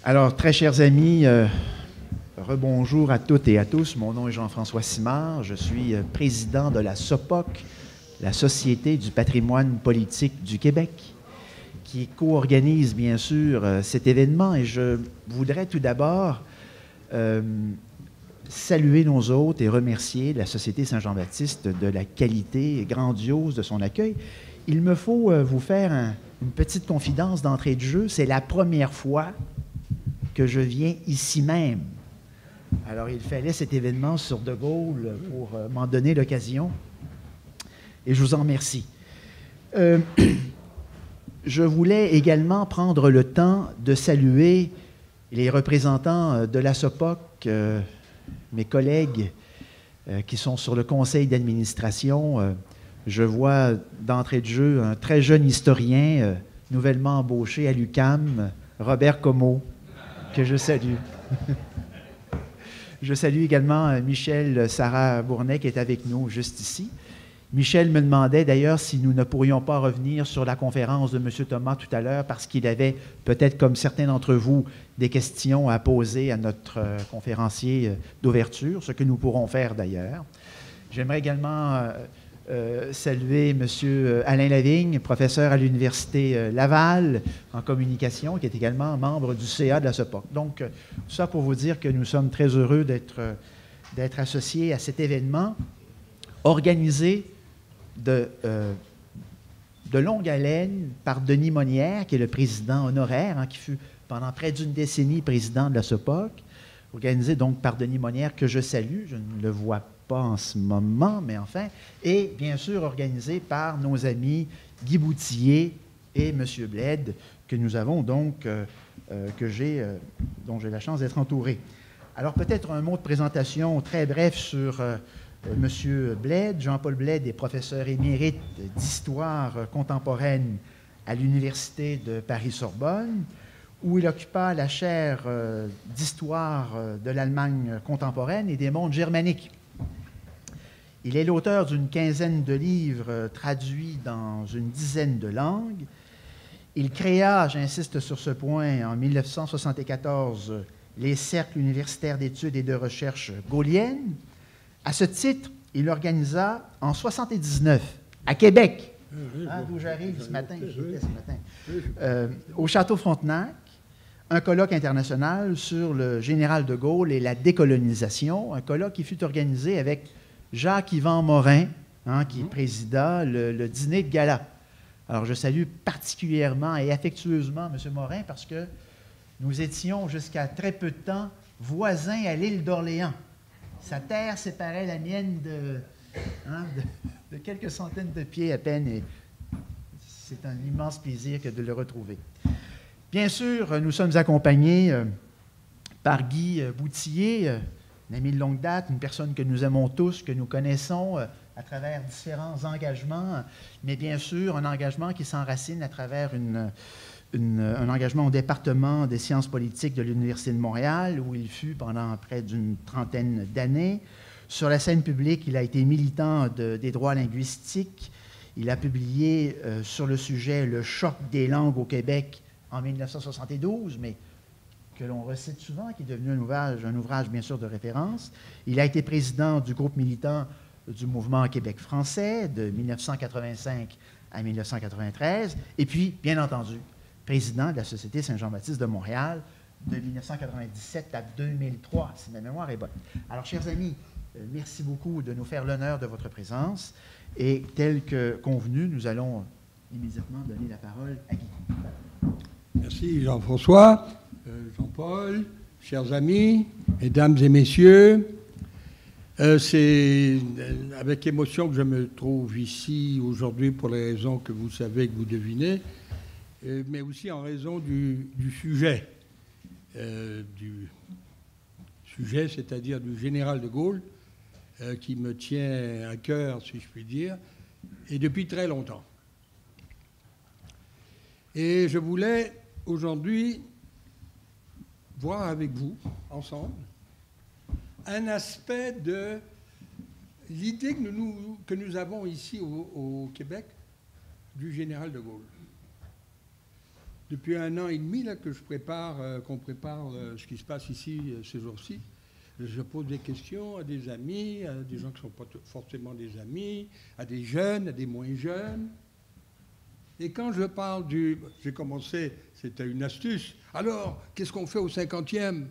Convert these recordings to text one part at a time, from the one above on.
Alors, très chers amis, rebonjour à toutes et à tous. Mon nom est Jean-François Simard. Je suis président de la SOPOC, la Société du patrimoine politique du Québec, qui co-organise bien sûr cet événement. Et je voudrais tout d'abord saluer nos hôtes et remercier la Société Saint-Jean-Baptiste de la qualité grandiose de son accueil. Il me faut vous faire une petite confidence d'entrée de jeu. C'est la première fois que je viens ici même. Alors, il fallait cet événement sur De Gaulle pour m'en donner l'occasion. Et je vous en remercie. Je voulais également prendre le temps de saluer les représentants de la SOPOC, mes collègues qui sont sur le conseil d'administration. Je vois d'entrée de jeu un très jeune historien nouvellement embauché à l'UQAM, Robert Comeau, que je salue. Je salue également Michel Sarah-Bournet qui est avec nous juste ici. Michel me demandait d'ailleurs si nous ne pourrions pas revenir sur la conférence de M. Thomas tout à l'heure parce qu'il avait peut-être, comme certains d'entre vous, des questions à poser à notre conférencier d'ouverture, ce que nous pourrons faire d'ailleurs. J'aimerais également saluer M. Alain Lavigne, professeur à l'Université Laval en communication, qui est également membre du CA de la SOPOC. Donc, tout ça pour vous dire que nous sommes très heureux d'être associés à cet événement organisé de longue haleine par Denis Monnière, qui est le président honoraire, qui fut pendant près d'une décennie président de la SOPOC, organisé donc par Denis Monnière, que je salue, je ne le vois pas en ce moment, mais enfin, et bien sûr organisé par nos amis Guy Boutillier et M. Bled, que nous avons donc, dont j'ai la chance d'être entouré. Alors peut-être un mot de présentation très bref sur M. Bled. Jean-Paul Bled est professeur émérite d'histoire contemporaine à l'Université de Paris-Sorbonne, où il occupa la chaire d'histoire de l'Allemagne contemporaine et des mondes germaniques. Il est l'auteur d'une quinzaine de livres traduits dans une dizaine de langues. Il créa, j'insiste sur ce point, en 1974, les cercles universitaires d'études et de recherche gaulliennes. À ce titre, il organisa en 1979, à Québec, d'où j'arrive ce matin, j'étais ce matin, au Château Frontenac, un colloque international sur le général de Gaulle et la décolonisation, un colloque qui fut organisé avec Jacques-Yvan Morin, qui présida le dîner de gala. Alors, je salue particulièrement et affectueusement M. Morin parce que nous étions jusqu'à très peu de temps voisins à l'île d'Orléans. Sa terre séparait la mienne de quelques centaines de pieds à peine et c'est un immense plaisir que de le retrouver. Bien sûr, nous sommes accompagnés par Guy Boutillier, un ami de longue date, une personne que nous aimons tous, que nous connaissons à travers différents engagements, mais bien sûr un engagement qui s'enracine à travers un engagement au département des sciences politiques de l'Université de Montréal, où il fut pendant près d'une trentaine d'années. Sur la scène publique, il a été militant des droits linguistiques. Il a publié sur le sujet « Le choc des langues au Québec » en 1972, mais que l'on recite souvent, qui est devenu un ouvrage bien sûr de référence. Il a été président du groupe militant du mouvement Québec français de 1985 à 1993, et puis, bien entendu, président de la Société Saint-Jean-Baptiste de Montréal de 1997 à 2003, si ma mémoire est bonne. Alors, chers amis, merci beaucoup de nous faire l'honneur de votre présence, et tel que convenu, nous allons immédiatement donner la parole à Guy. Merci Jean-François. Jean-Paul, chers amis, mesdames et messieurs, c'est avec émotion que je me trouve ici aujourd'hui pour les raisons que vous savez, que vous devinez, mais aussi en raison du sujet, c'est-à-dire du général de Gaulle, qui me tient à cœur, si je puis dire, et depuis très longtemps. Et je voulais aujourd'hui voir avec vous, ensemble, un aspect de l'idée que nous avons ici au Québec du général de Gaulle. depuis 1 an et demi là, que qu'on prépare ce qui se passe ici ces jours-ci. Je pose des questions à des amis, à des gens qui ne sont pas forcément des amis, à des jeunes, à des moins jeunes. Et quand je parle du... J'ai commencé, c'était une astuce. Alors, qu'est-ce qu'on fait au 50e?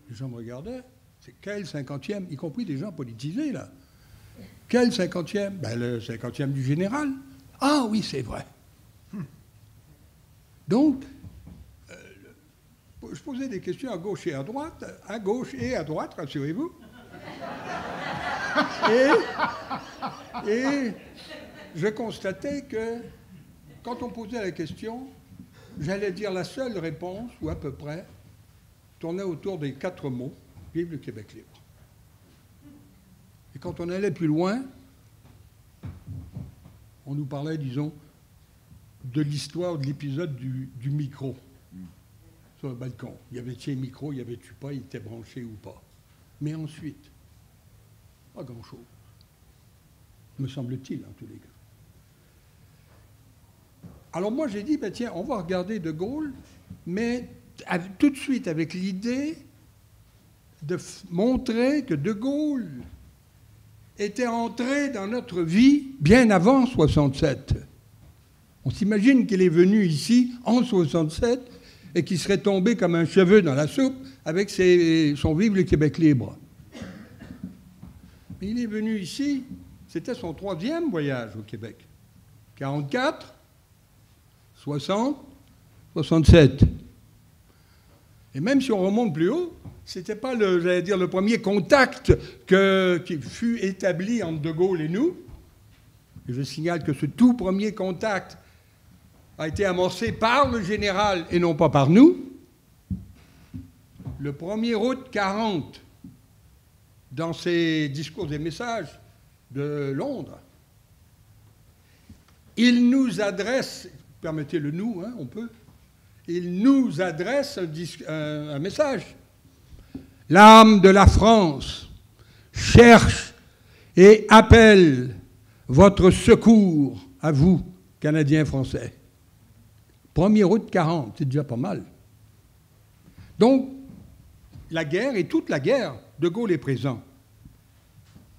Les gens me regardaient. C'est quel 50e? Y compris des gens politisés, là. Quel 50e? Ben, le 50e du général. Ah oui, c'est vrai. Donc, je posais des questions à gauche et à droite, rassurez-vous. Et je constatais que quand on posait la question, j'allais dire la seule réponse, ou à peu près, tournait autour des 4 mots, « Vive le Québec libre ». Et quand on allait plus loin, on nous parlait, disons, de l'histoire de l'épisode du micro sur le balcon. Y avait-il un micro, y avait-tu pas, il était branché ou pas. Mais ensuite, pas grand-chose, me semble-t-il, en tous les cas. Alors moi, j'ai dit, ben tiens, on va regarder De Gaulle, mais tout de suite avec l'idée de montrer que De Gaulle était entré dans notre vie bien avant 67. On s'imagine qu'il est venu ici en 67 et qu'il serait tombé comme un cheveu dans la soupe avec son Vive le Québec libre. Mais il est venu ici, c'était son 3e voyage au Québec. 44, 60, 67. Et même si on remonte plus haut, c'était pas le premier contact qui fut établi entre De Gaulle et nous. Et je signale que ce tout premier contact a été amorcé par le général et non pas par nous. Le 1er août 40, dans ses discours et messages de Londres, il nous adresse, permettez le nous, hein, on peut, il nous adresse un message. L'âme de la France cherche et appelle votre secours à vous, Canadiens français. 1er août 40, c'est déjà pas mal. Donc, la guerre et toute la guerre, De Gaulle est présent.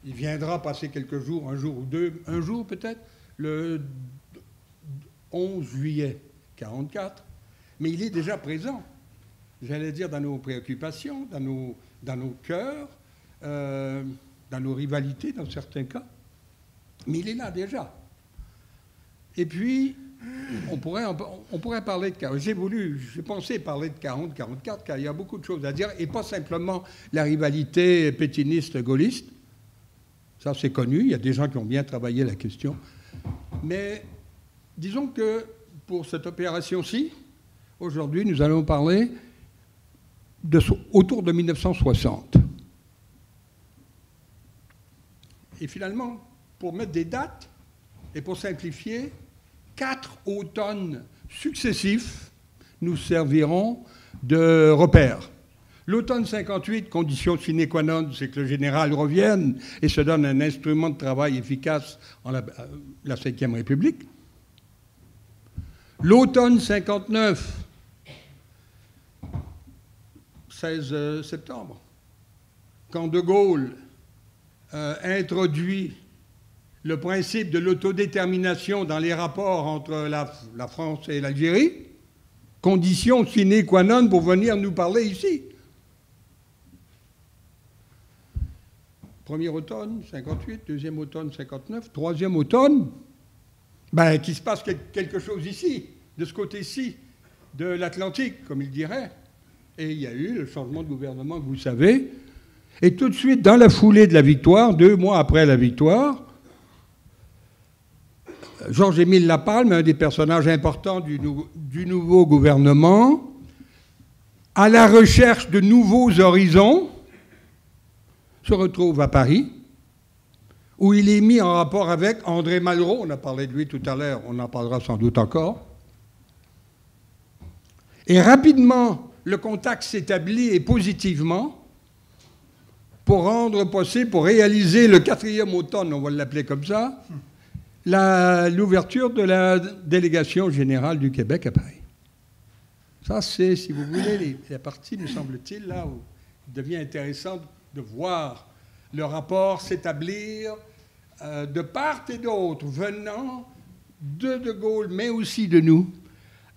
Il viendra passer quelques jours, un jour ou deux, un jour peut-être, le 11 juillet 44, mais il est déjà présent. J'allais dire dans nos préoccupations, dans nos cœurs, dans nos rivalités dans certains cas. Mais il est là déjà. Et puis, on pourrait parler de 40. J'ai pensé parler de 40-44, car il y a beaucoup de choses à dire, et pas simplement la rivalité pétiniste-gaulliste. Ça, c'est connu, il y a des gens qui ont bien travaillé la question. Mais disons que pour cette opération-ci, aujourd'hui, nous allons parler autour de 1960. Et finalement, pour mettre des dates et pour simplifier, 4 automnes successifs nous serviront de repères. L'automne 58, condition sine qua non, c'est que le général revienne et se donne un instrument de travail efficace en la Ve République. L'automne 59, 16 septembre, quand De Gaulle introduit le principe de l'autodétermination dans les rapports entre la France et l'Algérie, condition sine qua non pour venir nous parler ici. Premier automne, 58, deuxième automne, 59, troisième automne, qu'il se passe quelque chose ici, de ce côté-ci de l'Atlantique, comme il dirait. Et il y a eu le changement de gouvernement que vous savez. Et tout de suite, dans la foulée de la victoire, 2 mois après la victoire, Georges-Émile Lapalme, un des personnages importants du nouveau gouvernement, à la recherche de nouveaux horizons, se retrouve à Paris, où il est mis en rapport avec André Malraux. On a parlé de lui tout à l'heure, on en parlera sans doute encore. Et rapidement, le contact s'établit et positivement pour rendre possible, pour réaliser le 4e automne, on va l'appeler comme ça, l'ouverture de la délégation générale du Québec à Paris. Ça, c'est, si vous voulez, la partie, me semble-t-il, là où il devient intéressant de voir le rapport s'établir de part et d'autre, venant de Gaulle, mais aussi de nous,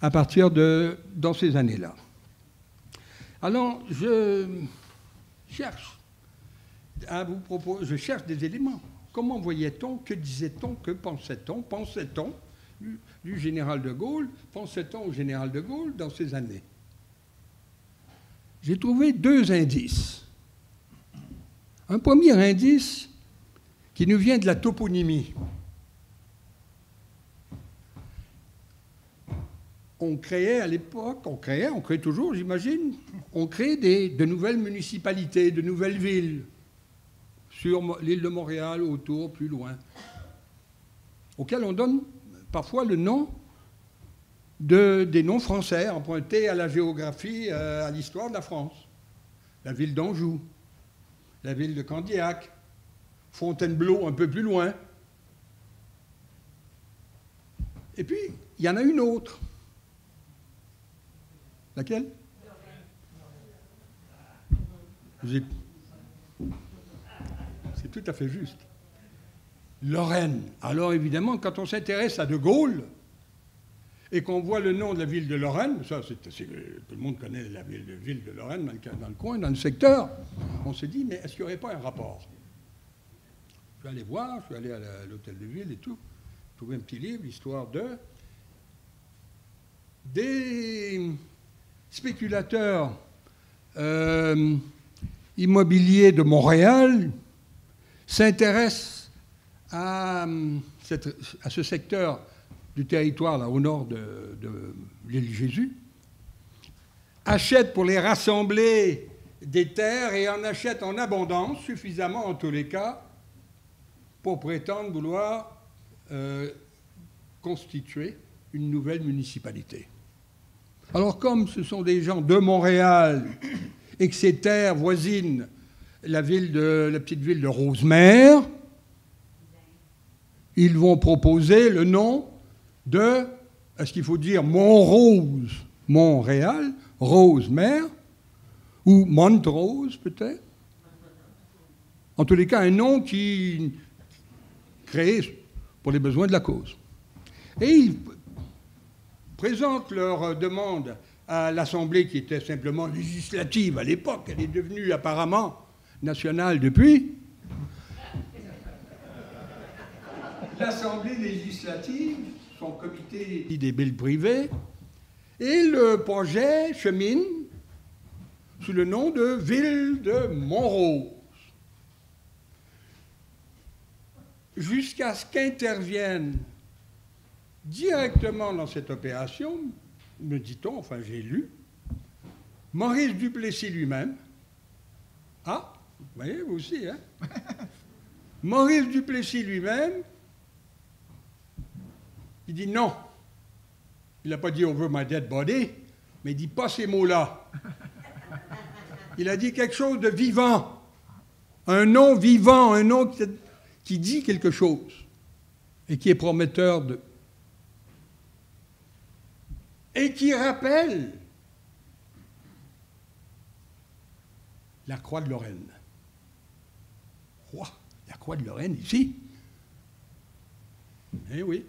à partir dans ces années-là. Alors, je cherche je cherche des éléments. Comment voyait-on, que disait-on, que pensait-on? Pensait-on du général de Gaulle? Pensait-on au général de Gaulle dans ces années? J'ai trouvé 2 indices. Un premier indice qui nous vient de la toponymie. On créait à l'époque, on crée toujours, j'imagine, on crée de nouvelles municipalités, de nouvelles villes, sur l'île de Montréal, autour, plus loin, auxquelles on donne parfois le nom des noms français empruntés à la géographie, à l'histoire de la France. La ville d'Anjou, la ville de Candiac, Fontainebleau un peu plus loin. Et puis, il y en a une autre. Laquelle? C'est tout à fait juste. Lorraine. Alors évidemment, quand on s'intéresse à De Gaulle et qu'on voit le nom de la ville de Lorraine, ça, tout le monde connaît la ville de Lorraine dans le coin, dans le secteur, on se dit, mais est-ce qu'il n'y aurait pas un rapport? Je suis allé voir, je suis allé à l'hôtel de ville et tout, trouvé un petit livre, l'histoire des spéculateurs immobiliers de Montréal s'intéressent à ce secteur du territoire là, au nord de l'île Jésus, achètent pour les rassembler des terres et en achètent en abondance, suffisamment en tous les cas, pour prétendre vouloir constituer une nouvelle municipalité. Alors comme ce sont des gens de Montréal et que ces terres voisinent la petite ville de Rosemère, ils vont proposer le nom de, est-ce qu'il faut dire Montrose, Montréal, Rosemère, ou Montrose peut-être. En tous les cas, un nom qui créé pour les besoins de la cause. Et ils présentent leur demande à l'Assemblée qui était simplement législative à l'époque. Elle est devenue apparemment nationale depuis. L'Assemblée législative, son comité des billes privées, et le projet chemine sous le nom de Ville de Montrose. Jusqu'à ce qu'intervienne directement dans cette opération, me dit-on, enfin j'ai lu, Maurice Duplessis lui-même. Ah, vous voyez, vous aussi, hein? Maurice Duplessis lui-même, il dit non. Il n'a pas dit over my dead body, mais il dit pas ces mots-là. Il a dit quelque chose de vivant, un nom vivant, un nom qui dit quelque chose et qui est prometteur de... et qui rappelle la croix de Lorraine. Oh, la croix de Lorraine, ici. Eh oui.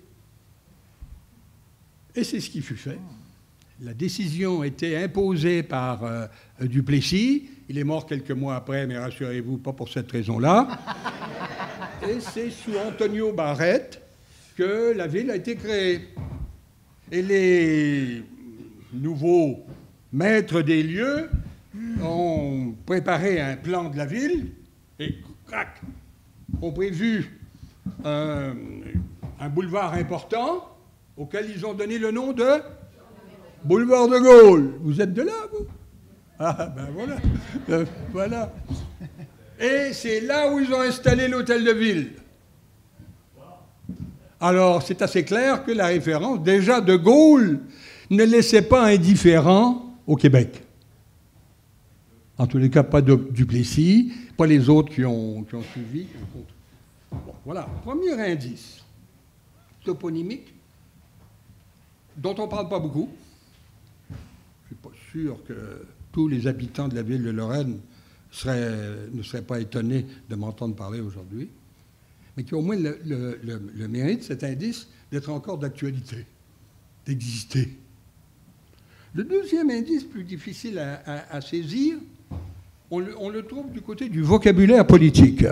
Et c'est ce qui fut fait. La décision a été imposée par Duplessis. Il est mort quelques mois après, mais rassurez-vous, pas pour cette raison-là. Et c'est sous Antonio Barrette que la ville a été créée. Et les nouveaux maîtres des lieux ont préparé un plan de la ville et, crac, ont prévu un boulevard important auquel ils ont donné le nom de Boulevard de Gaulle. Vous êtes de là, vous? Ah, ben voilà. Voilà. Et c'est là où ils ont installé l'hôtel de ville. Alors, c'est assez clair que la référence, déjà, de Gaulle ne laissait pas indifférent au Québec. En tous les cas, pas de Duplessis, pas les autres qui ont suivi. Bon, voilà, premier indice toponymique, dont on ne parle pas beaucoup. suis pas sûr que tous les habitants de la ville de Lorraine ne seraient pas étonnés de m'entendre parler aujourd'hui, mais qui a au moins le mérite, cet indice, d'être encore d'actualité, d'exister. Le deuxième indice, plus difficile à saisir, on le trouve du côté du vocabulaire politique.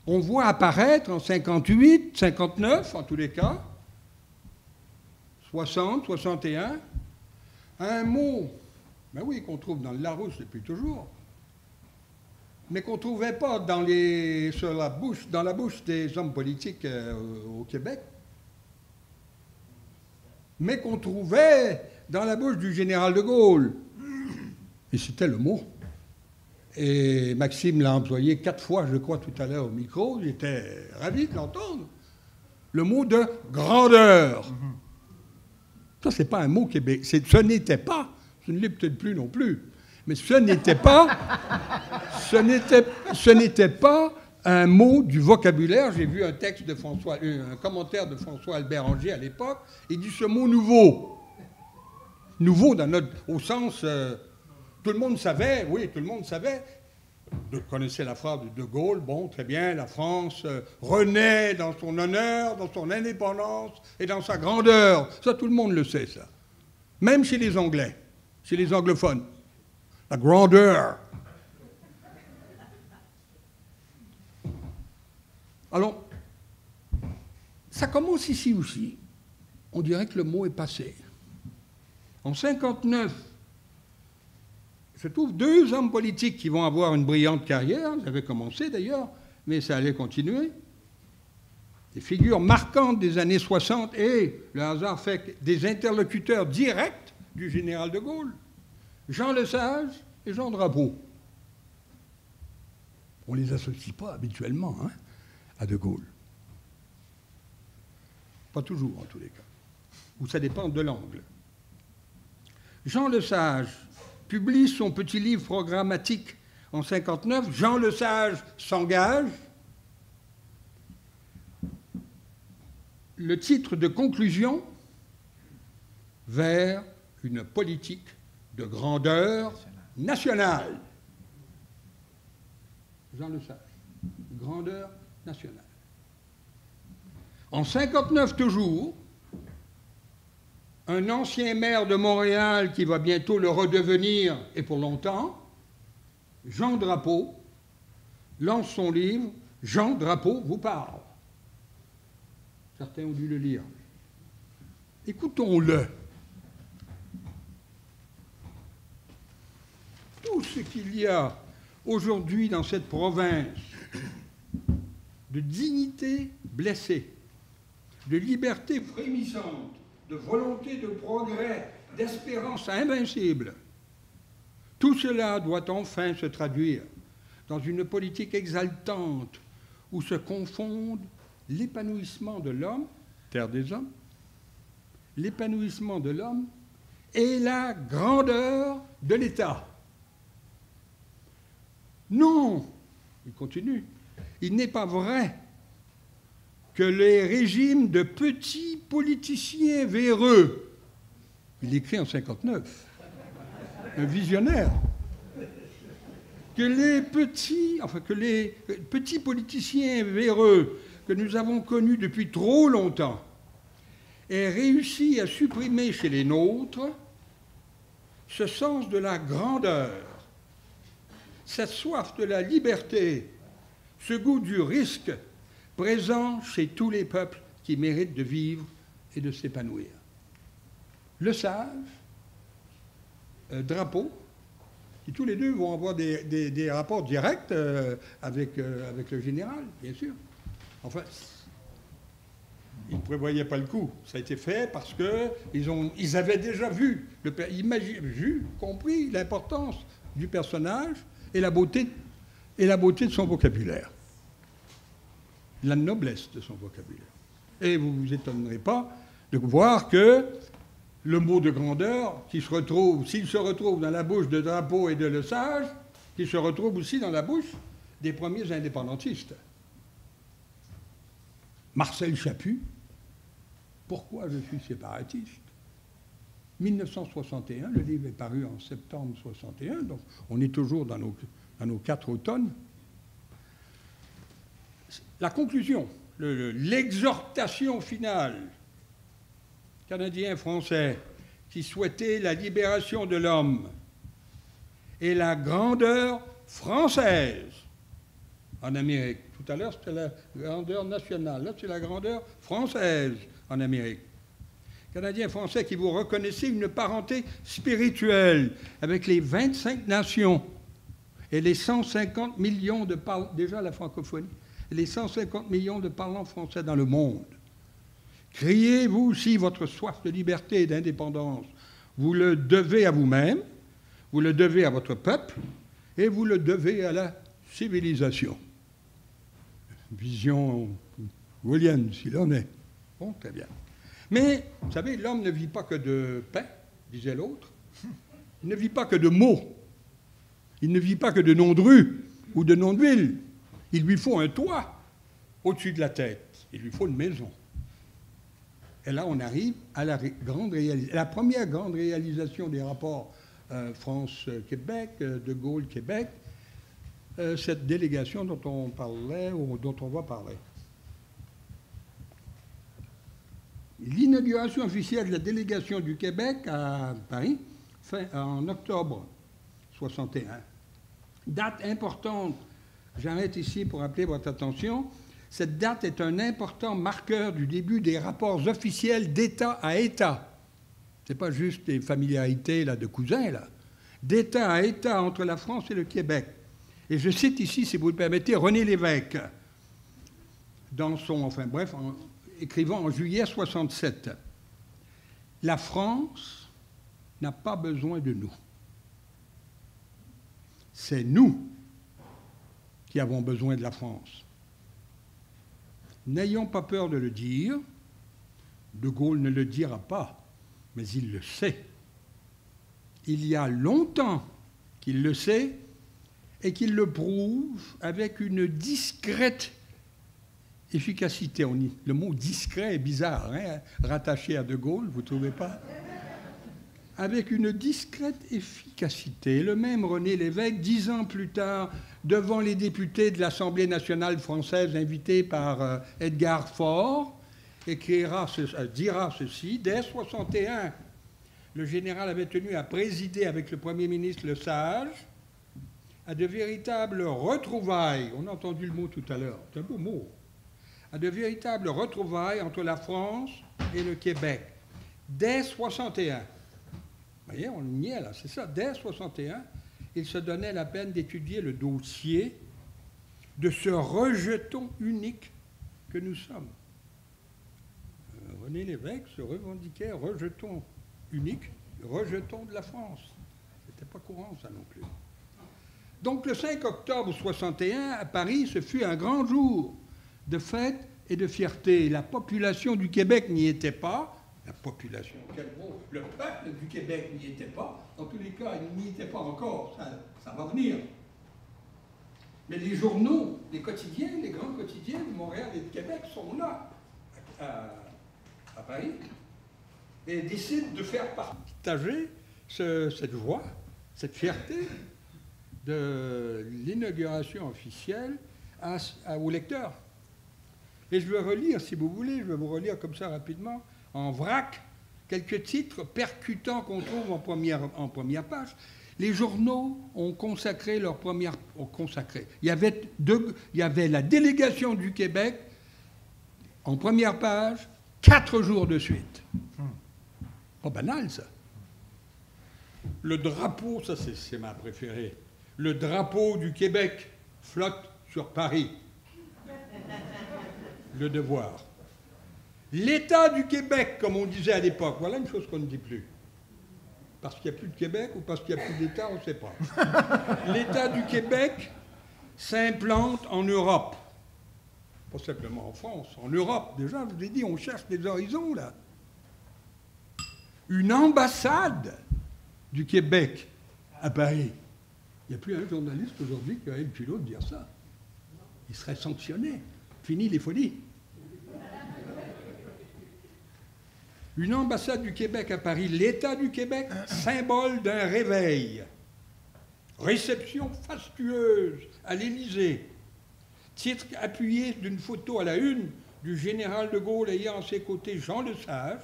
On voit apparaître en 58, 59, en tous les cas, 60, 61, un mot, ben oui, qu'on trouve dans le Larousse depuis toujours, mais qu'on ne trouvait pas dans la bouche des hommes politiques au Québec, mais qu'on trouvait dans la bouche du général de Gaulle. Et c'était le mot. Et Maxime l'a employé 4 fois, je crois, tout à l'heure au micro. J'étais ravi de l'entendre. Le mot de grandeur. Ça, c'est pas un mot québécois. Ce n'était pas, ce ne l'est peut-être plus non plus, mais ce n'était pas un mot du vocabulaire. J'ai vu un commentaire de François Albert Anger à l'époque. Il dit ce mot nouveau. Nouveau au sens... tout le monde savait, connaissait la phrase de Gaulle, bon, très bien, la France renaît dans son honneur, dans son indépendance et dans sa grandeur. Ça, tout le monde le sait, ça. Même chez les Anglais, chez les anglophones. La grandeur. Alors, ça commence ici aussi. On dirait que le mot est passé. En 59, se trouvent 2 hommes politiques qui vont avoir une brillante carrière, ça avait commencé d'ailleurs, mais ça allait continuer. Des figures marquantes des années 60 et, le hasard fait que des interlocuteurs directs du général de Gaulle, Jean Lesage et Jean Drapeau. On ne les associe pas habituellement à de Gaulle. Pas toujours en tous les cas. Ou ça dépend de l'angle. Jean Lesage publie son petit livre programmatique en 59. Jean Lesage s'engage. Le titre de conclusion vers une politique de grandeur nationale. Jean Lesage, grandeur nationale. En 59 toujours, un ancien maire de Montréal qui va bientôt le redevenir, et pour longtemps, Jean Drapeau, lance son livre « Jean Drapeau vous parle ». Certains ont dû le lire. Écoutons-le. Tout ce qu'il y a aujourd'hui dans cette province de dignité blessée, de liberté frémissante, de volonté de progrès, d'espérance invincible. Tout cela doit enfin se traduire dans une politique exaltante où se confondent l'épanouissement de l'homme, terre des hommes, l'épanouissement de l'homme et la grandeur de l'État. Non, il continue, il n'est pas vrai que les régimes de petits politiciens véreux, il écrit en 59, un visionnaire, que les petits politiciens véreux que nous avons connus depuis trop longtemps aient réussi à supprimer chez les nôtres ce sens de la grandeur, cette soif de la liberté, ce goût du risque présent chez tous les peuples qui méritent de vivre et de s'épanouir. Lesage, Drapeau, qui tous les deux vont avoir des rapports directs avec le général, bien sûr. Enfin, ils ne prévoyaient pas le coup. Ça a été fait parce qu'ils avaient déjà compris l'importance du personnage et la beauté de son vocabulaire. La noblesse de son vocabulaire. Et vous ne vous étonnerez pas de voir que le mot de grandeur, s'il se retrouve dans la bouche de Drapeau et de Lesage, qu'il se retrouve aussi dans la bouche des premiers indépendantistes. Marcel Chaput, Pourquoi je suis séparatiste? 1961, le livre est paru en septembre 61, donc on est toujours dans nos 4 automnes. La conclusion, l'exhortation finale, Canadiens, Français, qui souhaitaient la libération de l'homme et la grandeur française en Amérique. Tout à l'heure, c'était la grandeur nationale. Là, c'est la grandeur française en Amérique. Canadiens, Français, qui vous reconnaissez une parenté spirituelle avec les 25 nations et les 150 millions de parlants, déjà la francophonie, et les 150 millions de parlants français dans le monde. Criez, vous aussi, votre soif de liberté et d'indépendance. Vous le devez à vous-même, vous le devez à votre peuple, et vous le devez à la civilisation. Vision gaulienne, s'il en est. Bon, très bien. Mais, vous savez, l'homme ne vit pas que de pain, disait l'autre. Il ne vit pas que de mots. Il ne vit pas que de noms de rue ou de noms de ville. Il lui faut un toit au-dessus de la tête. Il lui faut une maison. Et là, on arrive à la grande réalisation. La première grande réalisation des rapports France-Québec, de Gaulle-Québec, cette délégation dont on parlait ou dont on va parler. L'inauguration officielle de la délégation du Québec à Paris, en octobre 61. Date importante, j'arrête ici pour appeler votre attention. Cette date est un important marqueur du début des rapports officiels d'État à État. Ce n'est pas juste des familiarités là, de cousins, là. D'État à État entre la France et le Québec. Et je cite ici, si vous le permettez, René Lévesque, dans son, écrivant en juillet 67. La France n'a pas besoin de nous. C'est nous qui avons besoin de la France. N'ayons pas peur de le dire. De Gaulle ne le dira pas, mais il le sait. Il y a longtemps qu'il le sait et qu'il le prouve avec une discrète efficacité. Le mot discret est bizarre, hein, rattaché à De Gaulle, vous ne trouvez pas? Avec une discrète efficacité. Le même René Lévesque, 10 ans plus tard, devant les députés de l'Assemblée nationale française invités par Edgar Faure, dira ceci: dès 61, le général avait tenu à présider avec le Premier ministre Le Sage à de véritables retrouvailles. On a entendu le mot tout à l'heure, c'est un beau mot. À de véritables retrouvailles entre la France et le Québec. Dès 61. Vous voyez, on y est là, c'est ça. Dès 61, il se donnait la peine d'étudier le dossier de ce rejeton unique que nous sommes. René Lévesque se revendiquait rejeton unique, rejeton de la France. C'était pas courant, ça non plus. Donc le 5 octobre 61, à Paris, ce fut un grand jour de fête et de fierté. La population du Québec n'y était pas. La population, quel mot, le peuple du Québec n'y était pas. En tous les cas, il n'y était pas encore. Ça va venir. Mais les journaux, les quotidiens, les grands quotidiens de Montréal et de Québec sont là, à Paris, et décident de faire partager cette joie, cette fierté de l'inauguration officielle aux lecteurs. Et je vais relire, si vous voulez, je vais vous relire comme ça rapidement, en vrac, quelques titres percutants qu'on trouve en première page. Les journaux ont consacré leur première... Il y avait la délégation du Québec, en première page, 4 jours de suite. Pas banal, ça. Le drapeau, ça c'est ma préférée. Le drapeau du Québec flotte sur Paris. Le Devoir. L'État du Québec, comme on disait à l'époque, voilà une chose qu'on ne dit plus. Parce qu'il n'y a plus de Québec ou parce qu'il n'y a plus d'État, on ne sait pas. L'État du Québec s'implante en Europe. Pas simplement en France, en Europe. Déjà, je vous ai dit, on cherche des horizons, là. Une ambassade du Québec à Paris. Il n'y a plus un journaliste aujourd'hui qui aurait le culot de dire ça. Il serait sanctionné. Fini les folies. Une ambassade du Québec à Paris, l'État du Québec, symbole d'un réveil. Réception fastueuse à l'Élysée. Titre appuyé d'une photo à la une du général de Gaulle ayant à ses côtés Jean Lesage,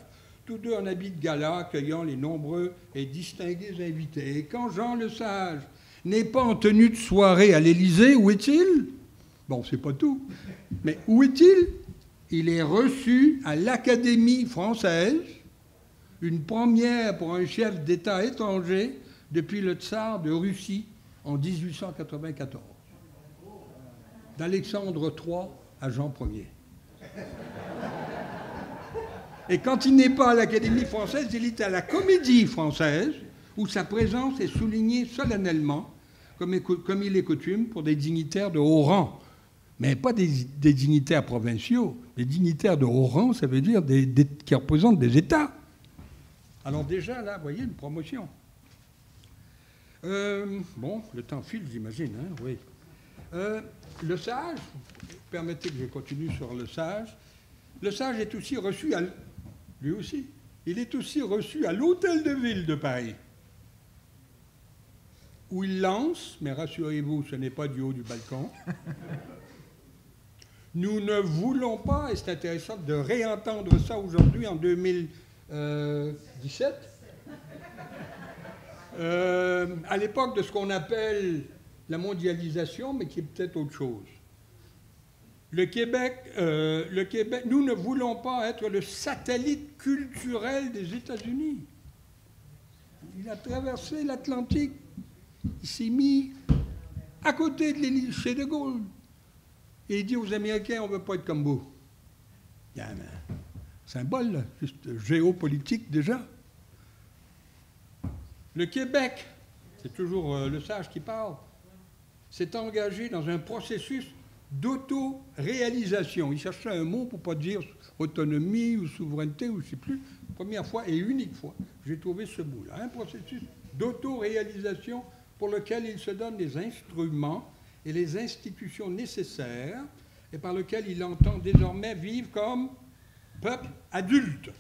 tous deux en habit de gala accueillant les nombreux et distingués invités. Et quand Jean Lesage n'est pas en tenue de soirée à l'Élysée, où est-il? Bon, c'est pas tout. Mais où est-il? Il est reçu à l'Académie française, une première pour un chef d'État étranger depuis le tsar de Russie en 1894. D'Alexandre III à Jean Ier. Et quand il n'est pas à l'Académie française, il est à la Comédie française, où sa présence est soulignée solennellement, comme il est coutume pour des dignitaires de haut rang. Mais pas des dignitaires provinciaux. Des dignitaires de haut rang, ça veut dire qui représentent des États. Alors déjà, là, vous voyez, une promotion. Bon, le temps file, j'imagine, hein, oui. Le sage, permettez que je continue sur le sage. Le sage est aussi reçu, lui aussi, il est aussi reçu à l'Hôtel de Ville de Paris, où il lance, mais rassurez-vous, ce n'est pas du haut du balcon, nous ne voulons pas, et c'est intéressant de réentendre ça aujourd'hui en 2017, à l'époque de ce qu'on appelle la mondialisation, mais qui est peut-être autre chose. Le Québec, nous ne voulons pas être le satellite culturel des États-Unis. Il a traversé l'Atlantique, il s'est mis à côté de l'Élysée, chez De Gaulle, et il dit aux Américains, on ne veut pas être comme vous. Il y a un symbole, juste géopolitique déjà. Le Québec, c'est toujours le sage qui parle, s'est engagé dans un processus d'auto-réalisation. Il cherchait un mot pour ne pas dire autonomie ou souveraineté, ou je ne sais plus. Première fois et unique fois, j'ai trouvé ce bout-là. Un processus d'auto-réalisation pour lequel il se donne les instruments et les institutions nécessaires et par lequel il entend désormais vivre comme peuple adulte.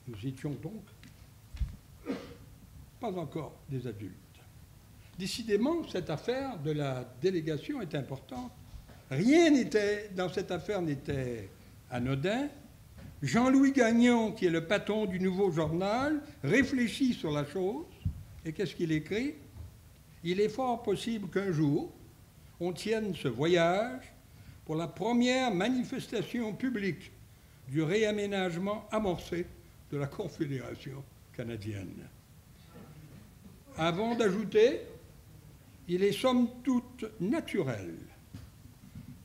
Nous étions donc pas encore des adultes. Décidément, cette affaire de la délégation est importante. Rien dans cette affaire n'était anodin. Jean-Louis Gagnon, qui est le patron du Nouveau Journal, réfléchit sur la chose. Et qu'est-ce qu'il écrit? Il est fort possible qu'un jour, on tienne ce voyage pour la première manifestation publique du réaménagement amorcé de la Confédération canadienne. Avant d'ajouter, il est somme toute naturel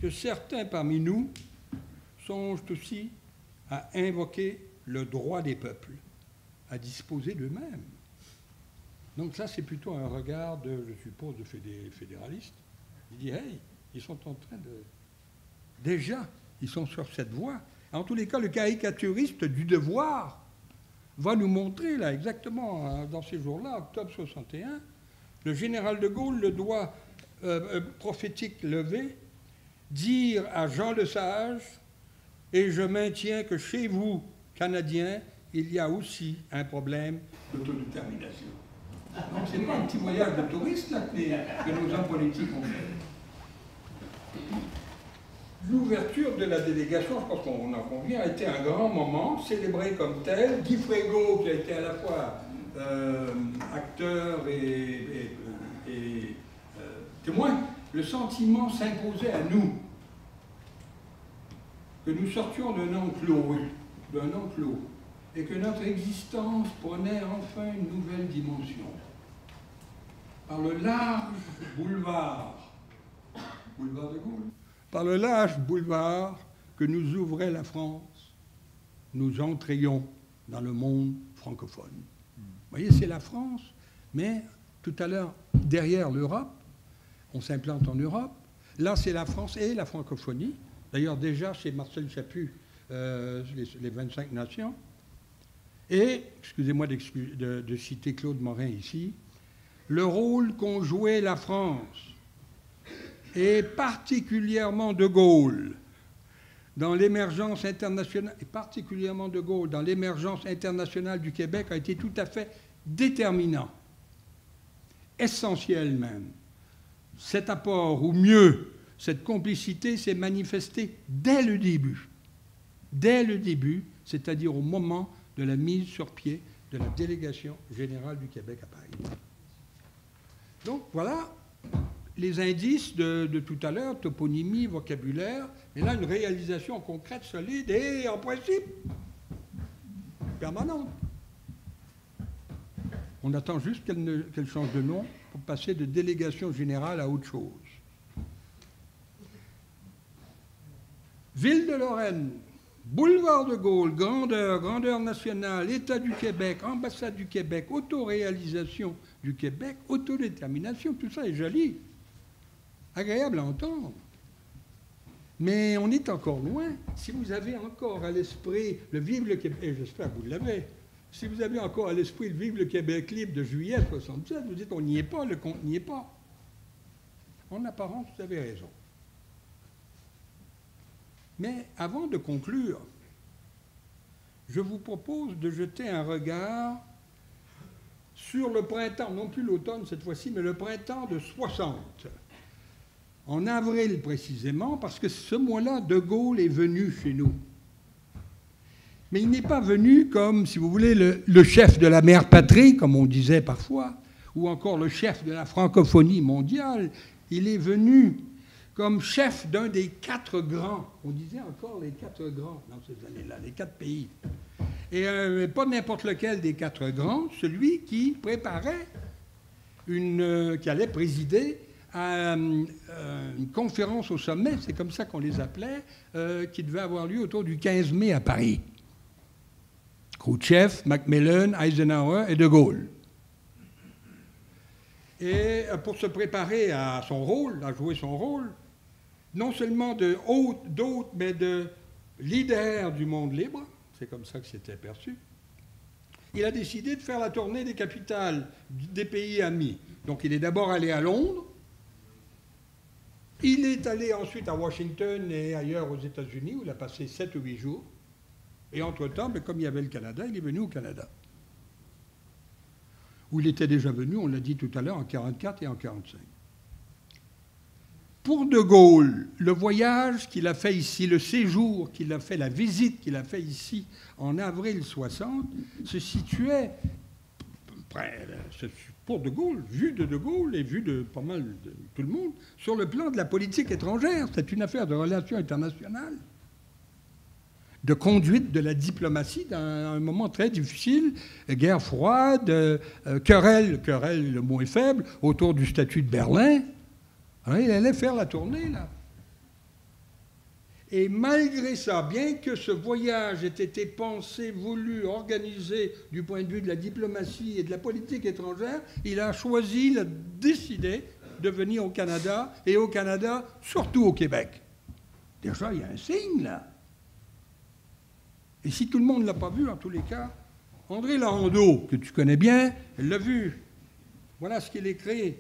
que certains parmi nous songent aussi à invoquer le droit des peuples à disposer d'eux-mêmes. Donc ça, c'est plutôt un regard de, je suppose, de fédéralistes. Il dit, hey, ils sont en train de... Déjà, ils sont sur cette voie. En tous les cas, le caricaturiste du devoir va nous montrer, là, exactement dans ces jours-là, octobre 61, le général de Gaulle, le doigt prophétique levé, dire à Jean Lesage, et je maintiens que chez vous, Canadiens, il y a aussi un problème d'autodétermination. Donc ce n'est pas un petit voyage de touristes là, que nos hommes politiques ont fait. L'ouverture de la délégation, je pense qu'on en convient, a été un grand moment, célébré comme tel. Guy Frégaud, qui a été à la fois acteur et témoin, le sentiment s'imposait à nous que nous sortions d'un enclos, et que notre existence prenait enfin une nouvelle dimension. Par le large boulevard de Gaulle, par le large boulevard que nous ouvrait la France, nous entrions dans le monde francophone. Vous voyez, c'est la France, mais tout à l'heure, derrière l'Europe, on s'implante en Europe. Là, c'est la France et la francophonie. D'ailleurs, déjà, chez Marcel Chaput, les 25 nations. Et, excusez-moi de citer Claude Morin ici, le rôle qu'ont joué la France, et particulièrement De Gaulle, dans l'émergence internationale, et particulièrement de Gaulle, dans l'émergence internationale du Québec, a été tout à fait déterminant, essentiel même. Cet apport, ou mieux, cette complicité s'est manifestée dès le début, c'est-à-dire au moment de la mise sur pied de la délégation générale du Québec à Paris. Donc voilà les indices de tout à l'heure, toponymie, vocabulaire, mais là une réalisation concrète, solide et en principe permanente. On attend juste qu'elle change de nom pour passer de délégation générale à autre chose. Ville de Lorraine, boulevard de Gaulle, grandeur nationale, État du Québec, ambassade du Québec, autoréalisation du Québec, autodétermination, tout ça est joli, agréable à entendre. Mais on est encore loin. Si vous avez encore à l'esprit le Vive le Québec, et j'espère que vous l'avez, si vous avez encore à l'esprit le Vive le Québec libre de juillet 1967, vous dites on n'y est pas, le compte n'y est pas. En apparence, vous avez raison. Mais avant de conclure, je vous propose de jeter un regard sur le printemps, non plus l'automne cette fois-ci, mais le printemps de 60. En avril précisément, parce que ce mois-là, De Gaulle est venu chez nous. Mais il n'est pas venu comme, si vous voulez, le chef de la mère patrie, comme on disait parfois, ou encore le chef de la francophonie mondiale. Il est venu comme chef d'un des 4 grands. On disait encore les 4 grands dans ces années-là, les 4 pays. Et pas n'importe lequel des 4 grands, celui qui préparait qui allait présider à une conférence au sommet, c'est comme ça qu'on les appelait, qui devait avoir lieu autour du 15 mai à Paris. Khrouchtchev, Macmillan, Eisenhower et De Gaulle. Et pour se préparer à son rôle, à jouer son rôle, non seulement d'hôte, mais de leader du monde libre, c'est comme ça que c'était perçu, il a décidé de faire la tournée des capitales des pays amis. Donc il est d'abord allé à Londres, il est allé ensuite à Washington et ailleurs aux États-Unis, où il a passé 7 ou 8 jours. Et entre-temps, comme il y avait le Canada, il est venu au Canada. Où il était déjà venu, on l'a dit tout à l'heure, en 1944 et en 1945. Pour De Gaulle, le voyage qu'il a fait ici, le séjour qu'il a fait, la visite qu'il a fait ici en avril 60, se situait, pour De Gaulle, vu de Gaulle et vu de pas mal de tout le monde, sur le plan de la politique étrangère. C'est une affaire de relations internationales, de conduite de la diplomatie dans un moment très difficile, guerre froide, querelle, le mot est faible, autour du statut de Berlin. Hein, il allait faire la tournée, là. Et malgré ça, bien que ce voyage ait été pensé, voulu, organisé du point de vue de la diplomatie et de la politique étrangère, il a choisi, il a décidé de venir au Canada, et au Canada, surtout au Québec. Déjà, il y a un signe, là. Et si tout le monde ne l'a pas vu, en tous les cas, André Larandeau, que tu connais bien, elle l'a vu. Voilà ce qu'il écrit.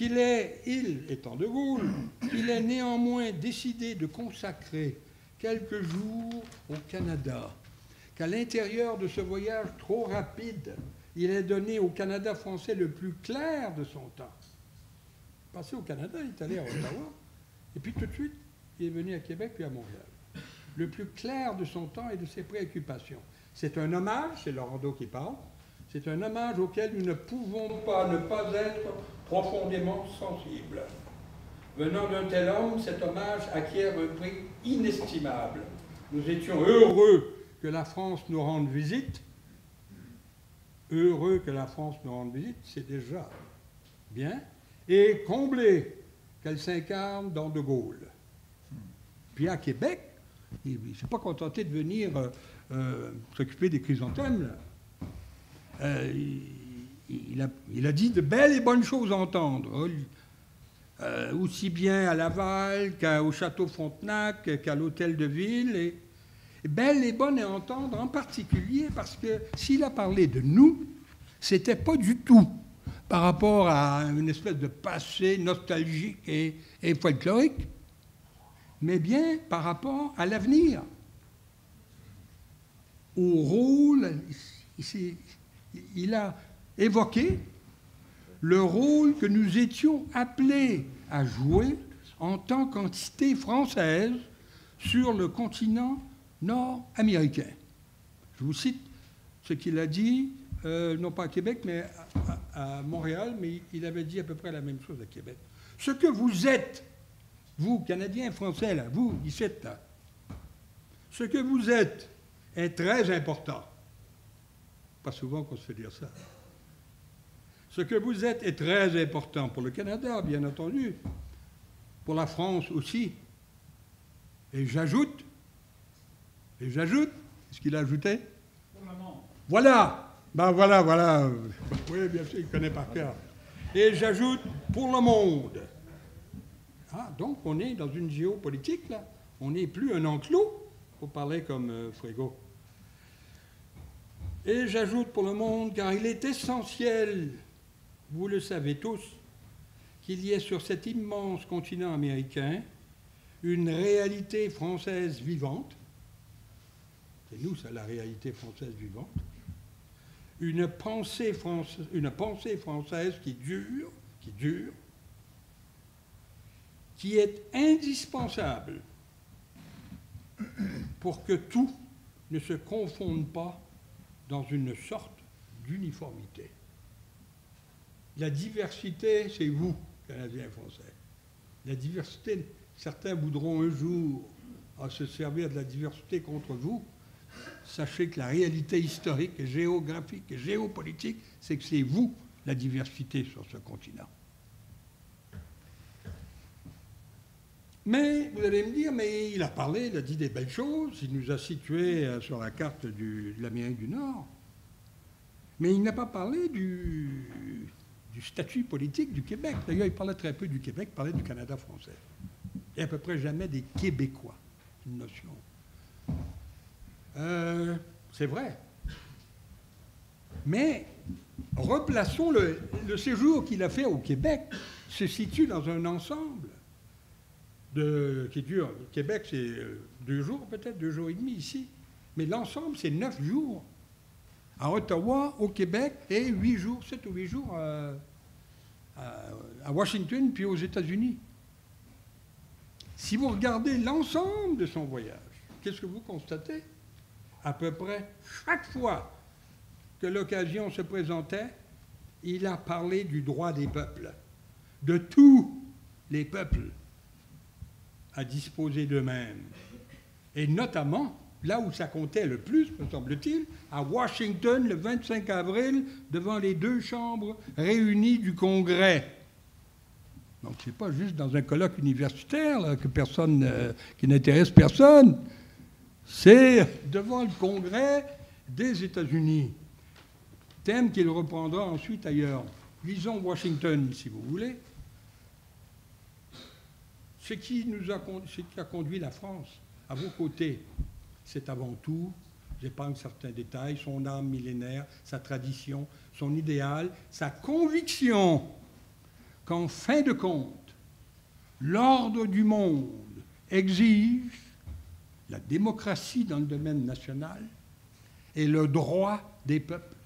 Il, étant De Gaulle, il est néanmoins décidé de consacrer quelques jours au Canada, qu'à l'intérieur de ce voyage trop rapide, il est donné au Canada français le plus clair de son temps. Passé au Canada, il est allé à Ottawa, et puis tout de suite, il est venu à Québec puis à Montréal. Le plus clair de son temps et de ses préoccupations. C'est un hommage, c'est Larandeau qui parle, c'est un hommage auquel nous ne pouvons pas ne pas être profondément sensibles. Venant d'un tel homme, cet hommage acquiert un prix inestimable. Nous étions heureux que la France nous rende visite. Heureux que la France nous rende visite, c'est déjà bien. Et comblés qu'elle s'incarne dans De Gaulle. Puis à Québec, il ne s'est pas contenté de venir s'occuper des chrysanthèmes. Il a dit de belles et bonnes choses à entendre, aussi bien à Laval qu'au Château Frontenac, qu'à l'Hôtel de Ville. Et belles et bonnes à entendre en particulier parce que s'il a parlé de nous, c'était pas du tout par rapport à une espèce de passé nostalgique et folklorique, mais bien par rapport à l'avenir, au rôle. Il a évoqué le rôle que nous étions appelés à jouer en tant qu'entité française sur le continent nord-américain. Je vous cite ce qu'il a dit, non pas à Québec, mais à Montréal, mais il avait dit à peu près la même chose à Québec. Ce que vous êtes, vous, Canadiens, Français, là, vous, ici, là, ce que vous êtes est très important. Pas souvent qu'on se fait dire ça. Ce que vous êtes est très important pour le Canada, bien entendu, pour la France aussi. Et j'ajoute, est-ce qu'il a ajouté? Pour le monde. Voilà, ben voilà. Oui, bien sûr, il connaît par cœur. Et j'ajoute, pour le monde. Ah, donc on est dans une géopolitique, là. On n'est plus un enclos, pour parler comme Frégo. Et j'ajoute pour le monde, car il est essentiel, vous le savez tous, qu'il y ait sur cet immense continent américain une réalité française vivante. C'est nous, ça, la réalité française vivante. Une pensée française qui dure, qui est indispensable pour que tout ne se confonde pas dans une sorte d'uniformité. La diversité, c'est vous, Canadiens et Français. La diversité, certains voudront un jour se servir de la diversité contre vous. Sachez que la réalité historique et géographique et géopolitique, c'est que c'est vous, la diversité sur ce continent. Mais vous allez me dire, mais il a parlé, il a dit des belles choses, il nous a situés sur la carte de l'Amérique du Nord, mais il n'a pas parlé du statut politique du Québec. D'ailleurs, il parlait très peu du Québec, il parlait du Canada français. Et à peu près jamais des Québécois, une notion. C'est vrai. Mais replaçons le séjour qu'il a fait au Québec se situe dans un ensemble qui dure. Québec, c'est 2 jours, peut-être 2 jours et demi ici. Mais l'ensemble, c'est 9 jours. À Ottawa, au Québec, et 8 jours, 7 ou 8 jours à Washington, puis aux États-Unis. Si vous regardez l'ensemble de son voyage, qu'est-ce que vous constatez? À peu près chaque fois que l'occasion se présentait, il a parlé du droit des peuples, de tous les peuples à disposer d'eux-mêmes. Et notamment, là où ça comptait le plus, me semble-t-il, à Washington, le 25 avril, devant les 2 chambres réunies du Congrès. Donc, ce n'est pas juste dans un colloque universitaire là, qui n'intéresse personne. C'est devant le Congrès des États-Unis. Thème qu'il reprendra ensuite ailleurs. Lisons Washington, si vous voulez. Ce qui a conduit la France à vos côtés, c'est avant tout, j'épargne certains détails, son âme millénaire, sa tradition, son idéal, sa conviction qu'en fin de compte, l'ordre du monde exige la démocratie dans le domaine national et le droit des peuples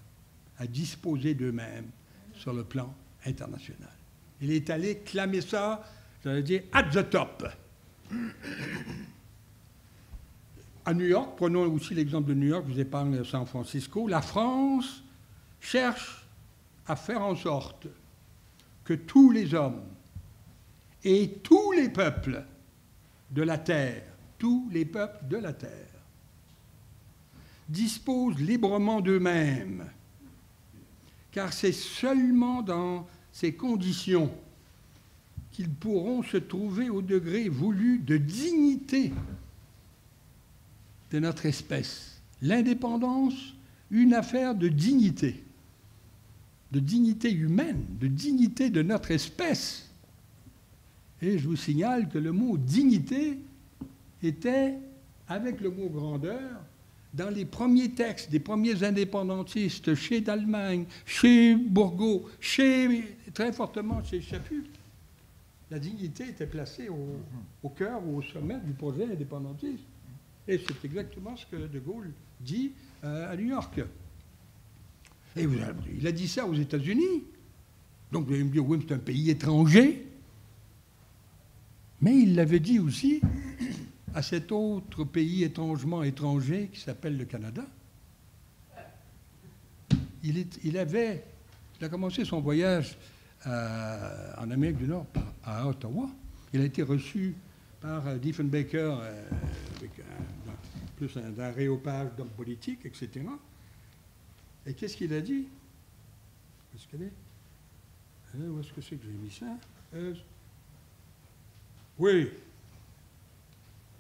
à disposer d'eux-mêmes sur le plan international. Il est allé clamer ça, j'allais dire, at the top. À New York, prenons aussi l'exemple de New York, je vous épargne San Francisco, la France cherche à faire en sorte que tous les hommes et tous les peuples de la Terre, disposent librement d'eux-mêmes, car c'est seulement dans ces conditions qu'ils pourront se trouver au degré voulu de dignité de notre espèce. L'indépendance, une affaire de dignité humaine, de dignité de notre espèce. Et je vous signale que le mot dignité était, avec le mot grandeur, dans les premiers textes des premiers indépendantistes, chez d'Allemagne, chez Bourgault, très fortement chez Chaput. la dignité était placée au cœur ou au sommet du projet indépendantiste. Et c'est exactement ce que De Gaulle dit à New York. Et il a dit ça aux États-Unis. Donc vous allez me dire, oui, mais c'est un pays étranger. Mais il l'avait dit aussi à cet autre pays étrangement étranger qui s'appelle le Canada. Il a commencé son voyage en Amérique du Nord à Ottawa. Il a été reçu par Diefenbaker avec plus un aréopage d'hommes politiques, etc. Et qu'est-ce qu'il a dit? Où est-ce qu'elle est? Où est-ce que c'est que j'ai mis ça? Oui.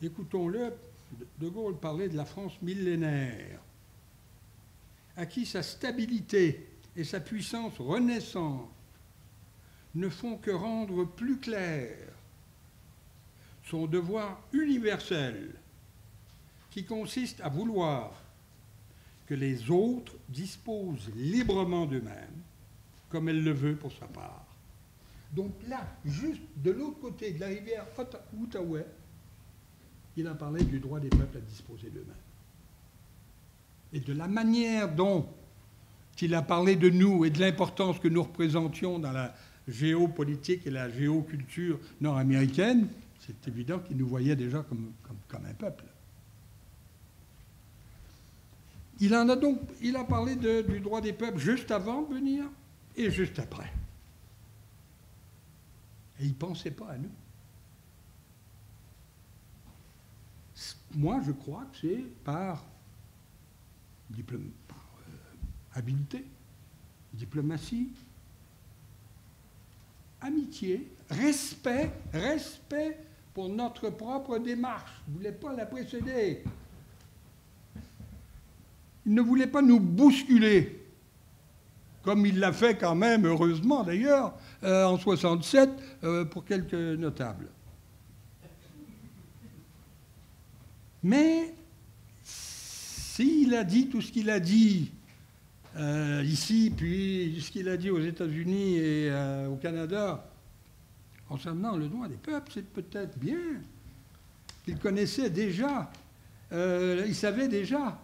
Écoutons-le. De Gaulle parlait de la France millénaire, à qui sa stabilité et sa puissance renaissante ne font que rendre plus clair son devoir universel, qui consiste à vouloir que les autres disposent librement d'eux-mêmes, comme elle le veut pour sa part. Donc là, juste de l'autre côté de la rivière Outaouais, il a parlé du droit des peuples à disposer d'eux-mêmes. Et de la manière dont il a parlé de nous et de l'importance que nous représentions dans la géopolitique et la géoculture nord-américaine, c'est évident qu'il nous voyait déjà comme un peuple. Il a parlé du droit des peuples juste avant de venir et juste après. Et il ne pensait pas à nous. Moi, je crois que c'est par habileté, diplomatie, amitié, respect pour notre propre démarche. Il ne voulait pas la précéder. Il ne voulait pas nous bousculer, comme il l'a fait quand même, heureusement d'ailleurs, en 1967, pour quelques notables. Mais s'il a dit tout ce qu'il a dit ici, puis ce qu'il a dit aux États-Unis et au Canada, concernant le droit des peuples, c'est peut-être bien qu'il connaissait déjà, il savait déjà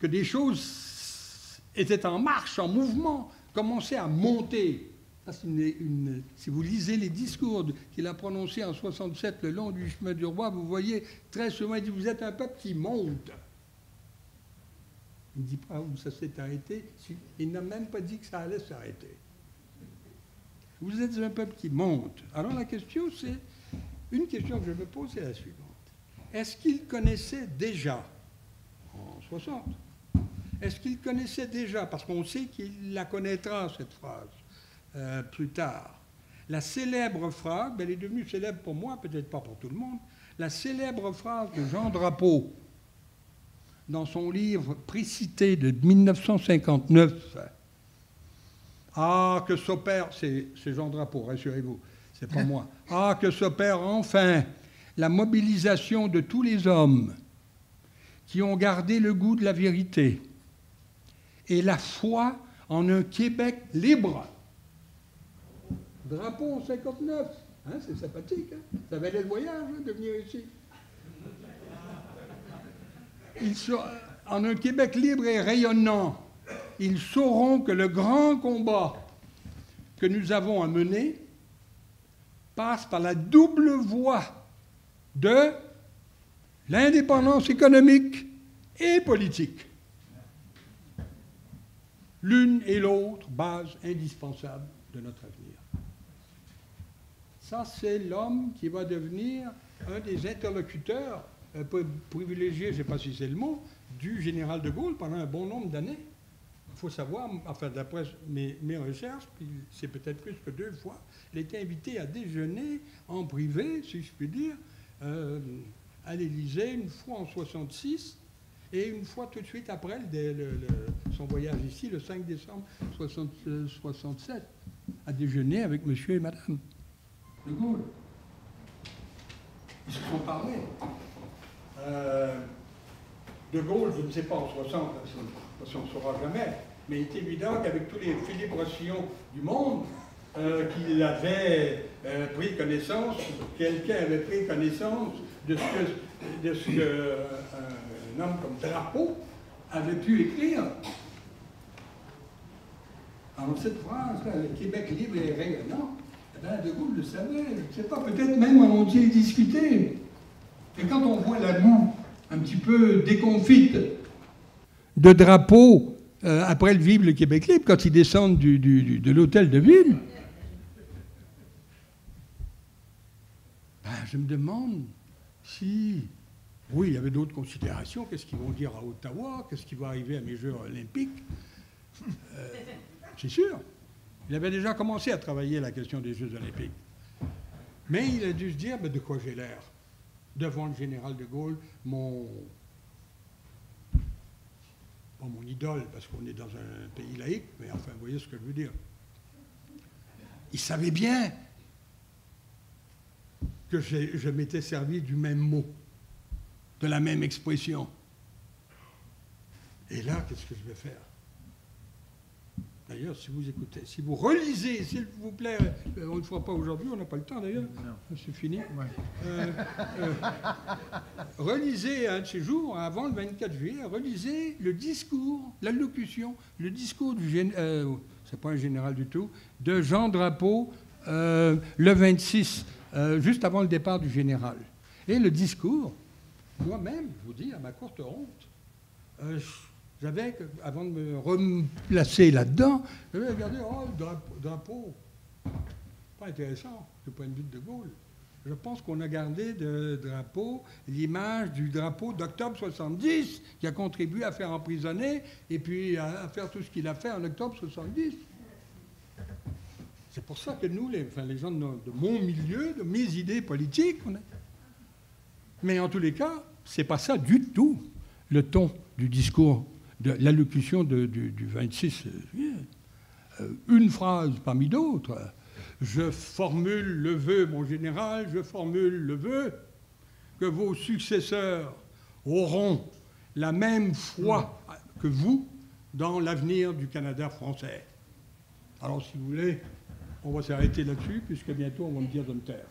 que des choses étaient en marche, en mouvement, commençaient à monter. Ça, si vous lisez les discours qu'il a prononcés en 67 le long du chemin du roi, vous voyez très souvent, il dit, vous êtes un peuple qui monte. Il ne dit pas où ça s'est arrêté, il n'a même pas dit que ça allait s'arrêter. Vous êtes un peuple qui monte. Alors la question, c'est, une question que je me pose, c'est la suivante. Est-ce qu'il connaissait déjà, en 60, est-ce qu'il connaissait déjà, parce qu'on sait qu'il la connaîtra, cette phrase, plus tard, la célèbre phrase, elle est devenue célèbre pour moi, peut-être pas pour tout le monde, la célèbre phrase de Jean Drapeau, dans son livre précité de 1959, ah, que s'opère, c'est Jean Drapeau, rassurez-vous, c'est pas moi, ah, que s'opère enfin la mobilisation de tous les hommes qui ont gardé le goût de la vérité et la foi en un Québec libre. Drapeau en 59, hein, c'est sympathique, hein, ça valait le voyage hein, de venir ici. En un Québec libre et rayonnant, ils sauront que le grand combat que nous avons à mener passe par la double voie de l'indépendance économique et politique. L'une et l'autre, base indispensable de notre avenir. Ça, c'est l'homme qui va devenir un des interlocuteurs un peu privilégiés, je ne sais pas si c'est le mot, du général de Gaulle pendant un bon nombre d'années. Il faut savoir, enfin d'après mes recherches, puis c'est peut-être plus que 2 fois, il a été invité à déjeuner en privé, si je puis dire, à l'Élysée, une fois en 66, et une fois tout de suite après son voyage ici, le 5 décembre 67, à déjeuner avec monsieur et madame de Gaulle. Ils se sont parlé. De Gaulle, je ne sais pas en 60, parce qu'on ne saura jamais, mais il est évident qu'avec toutes les félibrations du monde, qu'il avait pris connaissance, quelqu'un avait pris connaissance de ce que un homme comme Drapeau avait pu écrire. Alors cette phrase, le Québec libre et rayonnant, eh bien, De Gaulle le savait, je ne sais pas, peut-être même ont-ils discuté. Et quand on voit la moue un petit peu déconfite de Drapeau après le Vive le Québec libre, quand ils descendent de l'hôtel de ville, ben, je me demande si... Oui, il y avait d'autres considérations. Qu'est-ce qu'ils vont dire à Ottawa? Qu'est-ce qui va arriver à mes Jeux olympiques? C'est sûr. Il avait déjà commencé à travailler la question des Jeux olympiques. Mais il a dû se dire, ben, de quoi j'ai l'air devant le général de Gaulle, mon idole, parce qu'on est dans un pays laïque, mais enfin, vous voyez ce que je veux dire. Il savait bien que je m'étais servi du même mot, de la même expression. Et là, qu'est-ce que je vais faire? D'ailleurs, si vous écoutez, si vous relisez, s'il vous plaît, on ne le fera pas aujourd'hui, on n'a pas le temps d'ailleurs, c'est fini. Ouais. Relisez un de ces jours, avant le 24 juillet, relisez le discours, l'allocution, le discours du c'est pas un général du tout, de Jean Drapeau, le 26, juste avant le départ du général. Et le discours, moi-même, je vous dis, à ma courte honte, j'avais, avant de me replacer là-dedans, j'avais regardé, oh, le drapeau, pas intéressant, du point de vue de Gaulle. Je pense qu'on a gardé de Drapeau l'image du drapeau d'octobre 70, qui a contribué à faire emprisonner et puis à faire tout ce qu'il a fait en octobre 70. C'est pour ça que nous, les gens de mon milieu, de mes idées politiques, mais en tous les cas, c'est pas ça du tout le ton du discours, de l'allocution du 26 juillet. Une phrase parmi d'autres. Je formule le vœu, mon général, je formule le vœu que vos successeurs auront la même foi que vous dans l'avenir du Canada français. Alors, si vous voulez, on va s'arrêter là-dessus, puisque bientôt on va me dire de me taire.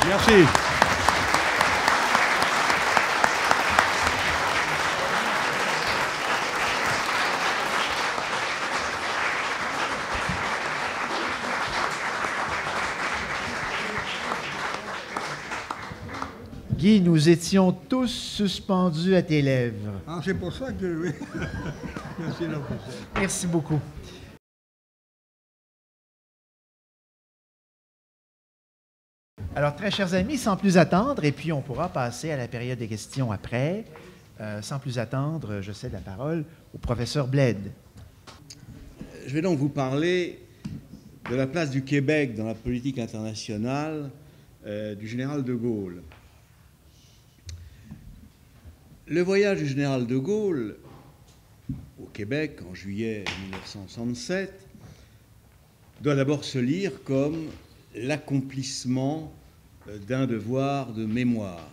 Merci. Guy, nous étions tous suspendus à tes lèvres. Ah, c'est pour ça que... Oui. Merci, Merci beaucoup. Alors, très chers amis, sans plus attendre, et puis on pourra passer à la période des questions après. Sans plus attendre, je cède la parole au professeur Bled. Je vais donc vous parler de la place du Québec dans la politique internationale du général de Gaulle. Le voyage du général de Gaulle au Québec en juillet 1967 doit d'abord se lire comme l'accomplissement d'un devoir de mémoire.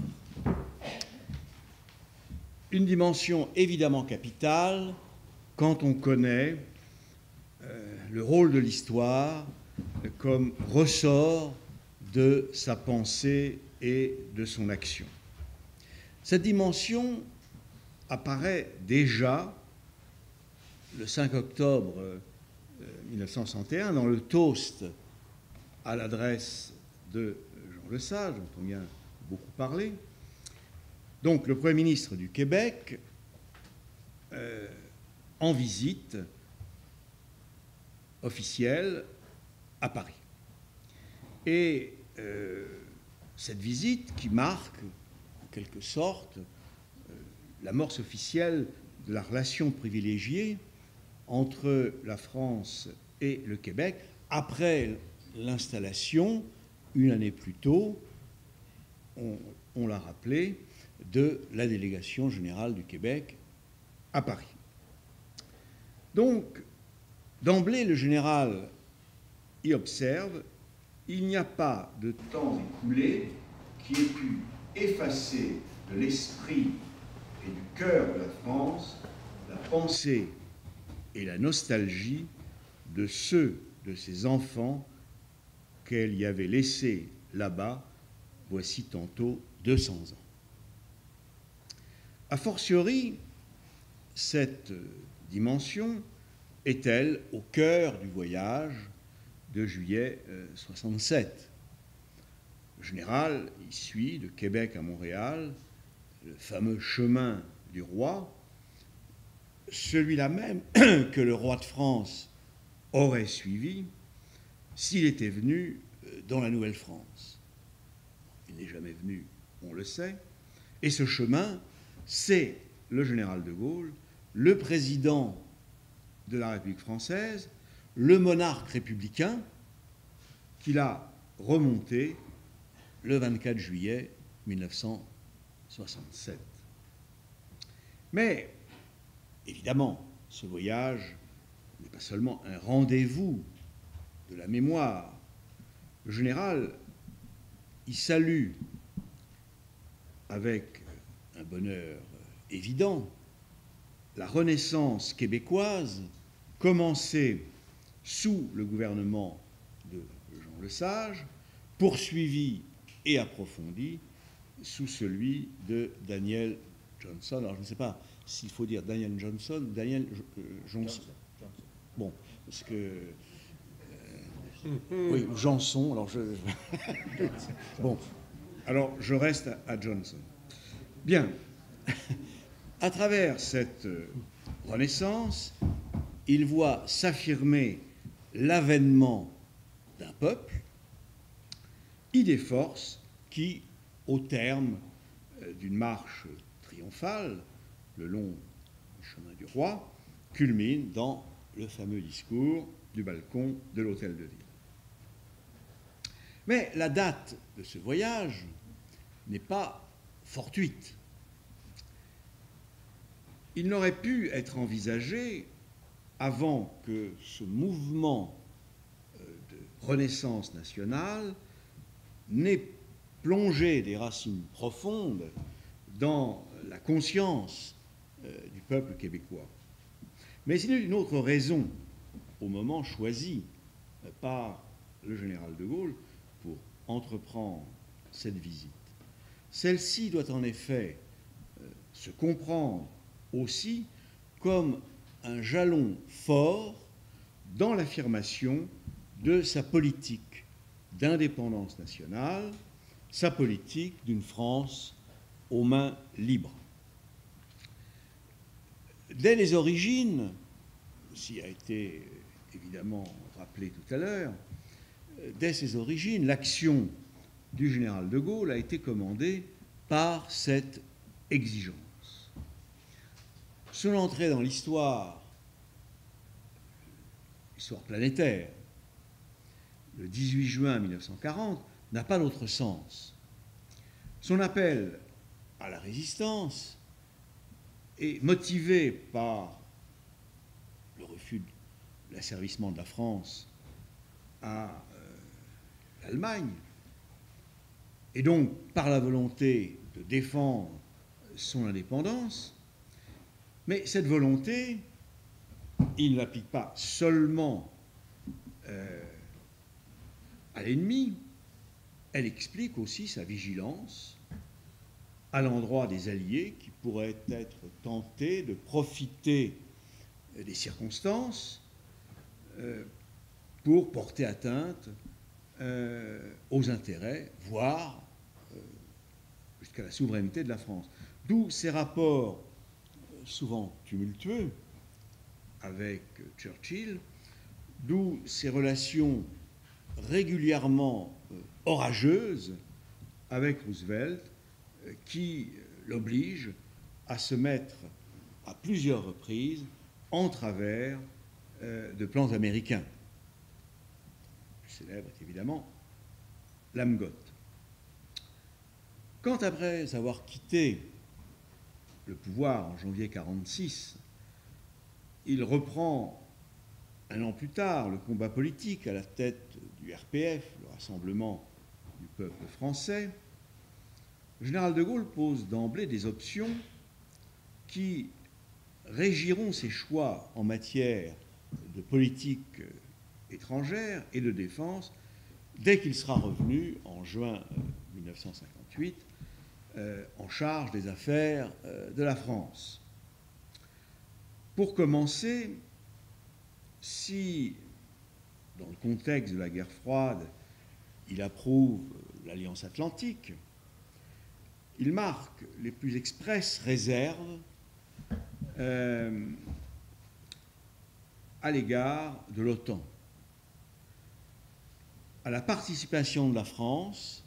Une dimension évidemment capitale quand on connaît le rôle de l'histoire comme ressort de sa pensée et de son action. Cette dimension apparaît déjà le 5 octobre 1961 dans le toast à l'adresse de Jean Lesage, dont on vient beaucoup parler. Donc le Premier ministre du Québec en visite officielle à Paris. Et cette visite qui marque en quelque sorte l'amorce officielle de la relation privilégiée entre la France et le Québec après l'installation, une année plus tôt, on l'a rappelé, de la délégation générale du Québec à Paris. Donc, d'emblée, le général y observe, il n'y a pas de temps écoulé qui ait pu effacer de l'esprit et du cœur de la France la pensée et la nostalgie de ceux de ses enfants qu'elle y avait laissés là-bas, voici tantôt 200 ans. A fortiori, cette dimension est-elle au cœur du voyage de juillet 67. Le général y suit de Québec à Montréal le fameux chemin du roi, celui-là même que le roi de France aurait suivi s'il était venu dans la Nouvelle-France. Il n'est jamais venu, on le sait, et ce chemin, c'est le général de Gaulle, le président de la République française, le monarque républicain, qu'il a remonté le 24 juillet 1967. Mais, évidemment, ce voyage n'est pas seulement un rendez-vous de la mémoire. Le général y salue avec un bonheur évident la Renaissance québécoise commencée sous le gouvernement de Jean Lesage, poursuivie et approfondie sous celui de Daniel Johnson. Alors je ne sais pas s'il faut dire Daniel Johnson ou Daniel Johnson. Bon, parce que... oui, Janson, alors bon, alors je reste à Johnson. Bien, à travers cette Renaissance, il voit s'affirmer l'avènement d'un peuple, idée force qui, au terme d'une marche triomphale le long du chemin du roi, culmine dans le fameux discours du balcon de l'Hôtel de Ville. Mais la date de ce voyage n'est pas fortuite. Il n'aurait pu être envisagé avant que ce mouvement de renaissance nationale n'ait plongé des racines profondes dans la conscience du peuple québécois. Mais il y a une autre raison au moment choisi par le général de Gaulle pour entreprendre cette visite. Celle-ci doit en effet se comprendre aussi comme un jalon fort dans l'affirmation de sa politique d'indépendance nationale, sa politique d'une France aux mains libres. Dès les origines, ceci a été évidemment rappelé tout à l'heure, dès ses origines, l'action du général de Gaulle a été commandée par cette exigence. Son entrée dans l'histoire planétaire, le 18 juin 1940, n'a pas d'autre sens. Son appel à la résistance est motivé par le refus de l'asservissement de la France à l'Allemagne, et donc par la volonté de défendre son indépendance. Mais cette volonté, il ne l'applique pas seulement à l'ennemi, elle explique aussi sa vigilance à l'endroit des Alliés qui pourraient être tentés de profiter des circonstances pour porter atteinte aux intérêts, voire jusqu'à la souveraineté de la France. D'où ces rapports souvent tumultueux avec Churchill, d'où ces relations régulièrement orageuses avec Roosevelt qui l'obligent à se mettre à plusieurs reprises en travers de plans américains. Le plus célèbre est évidemment l'Amgot. Quand, après avoir quitté le pouvoir en janvier 1946, il reprend un an plus tard le combat politique à la tête du RPF, le Rassemblement du peuple français, le général de Gaulle pose d'emblée des options qui régiront ses choix en matière de politique étrangère et de défense dès qu'il sera revenu en juin 1958 en charge des affaires de la France. Pour commencer, si, dans le contexte de la guerre froide, il approuve l'Alliance atlantique, il marque les plus expresses réserves à l'égard de l'OTAN, à la participation de la France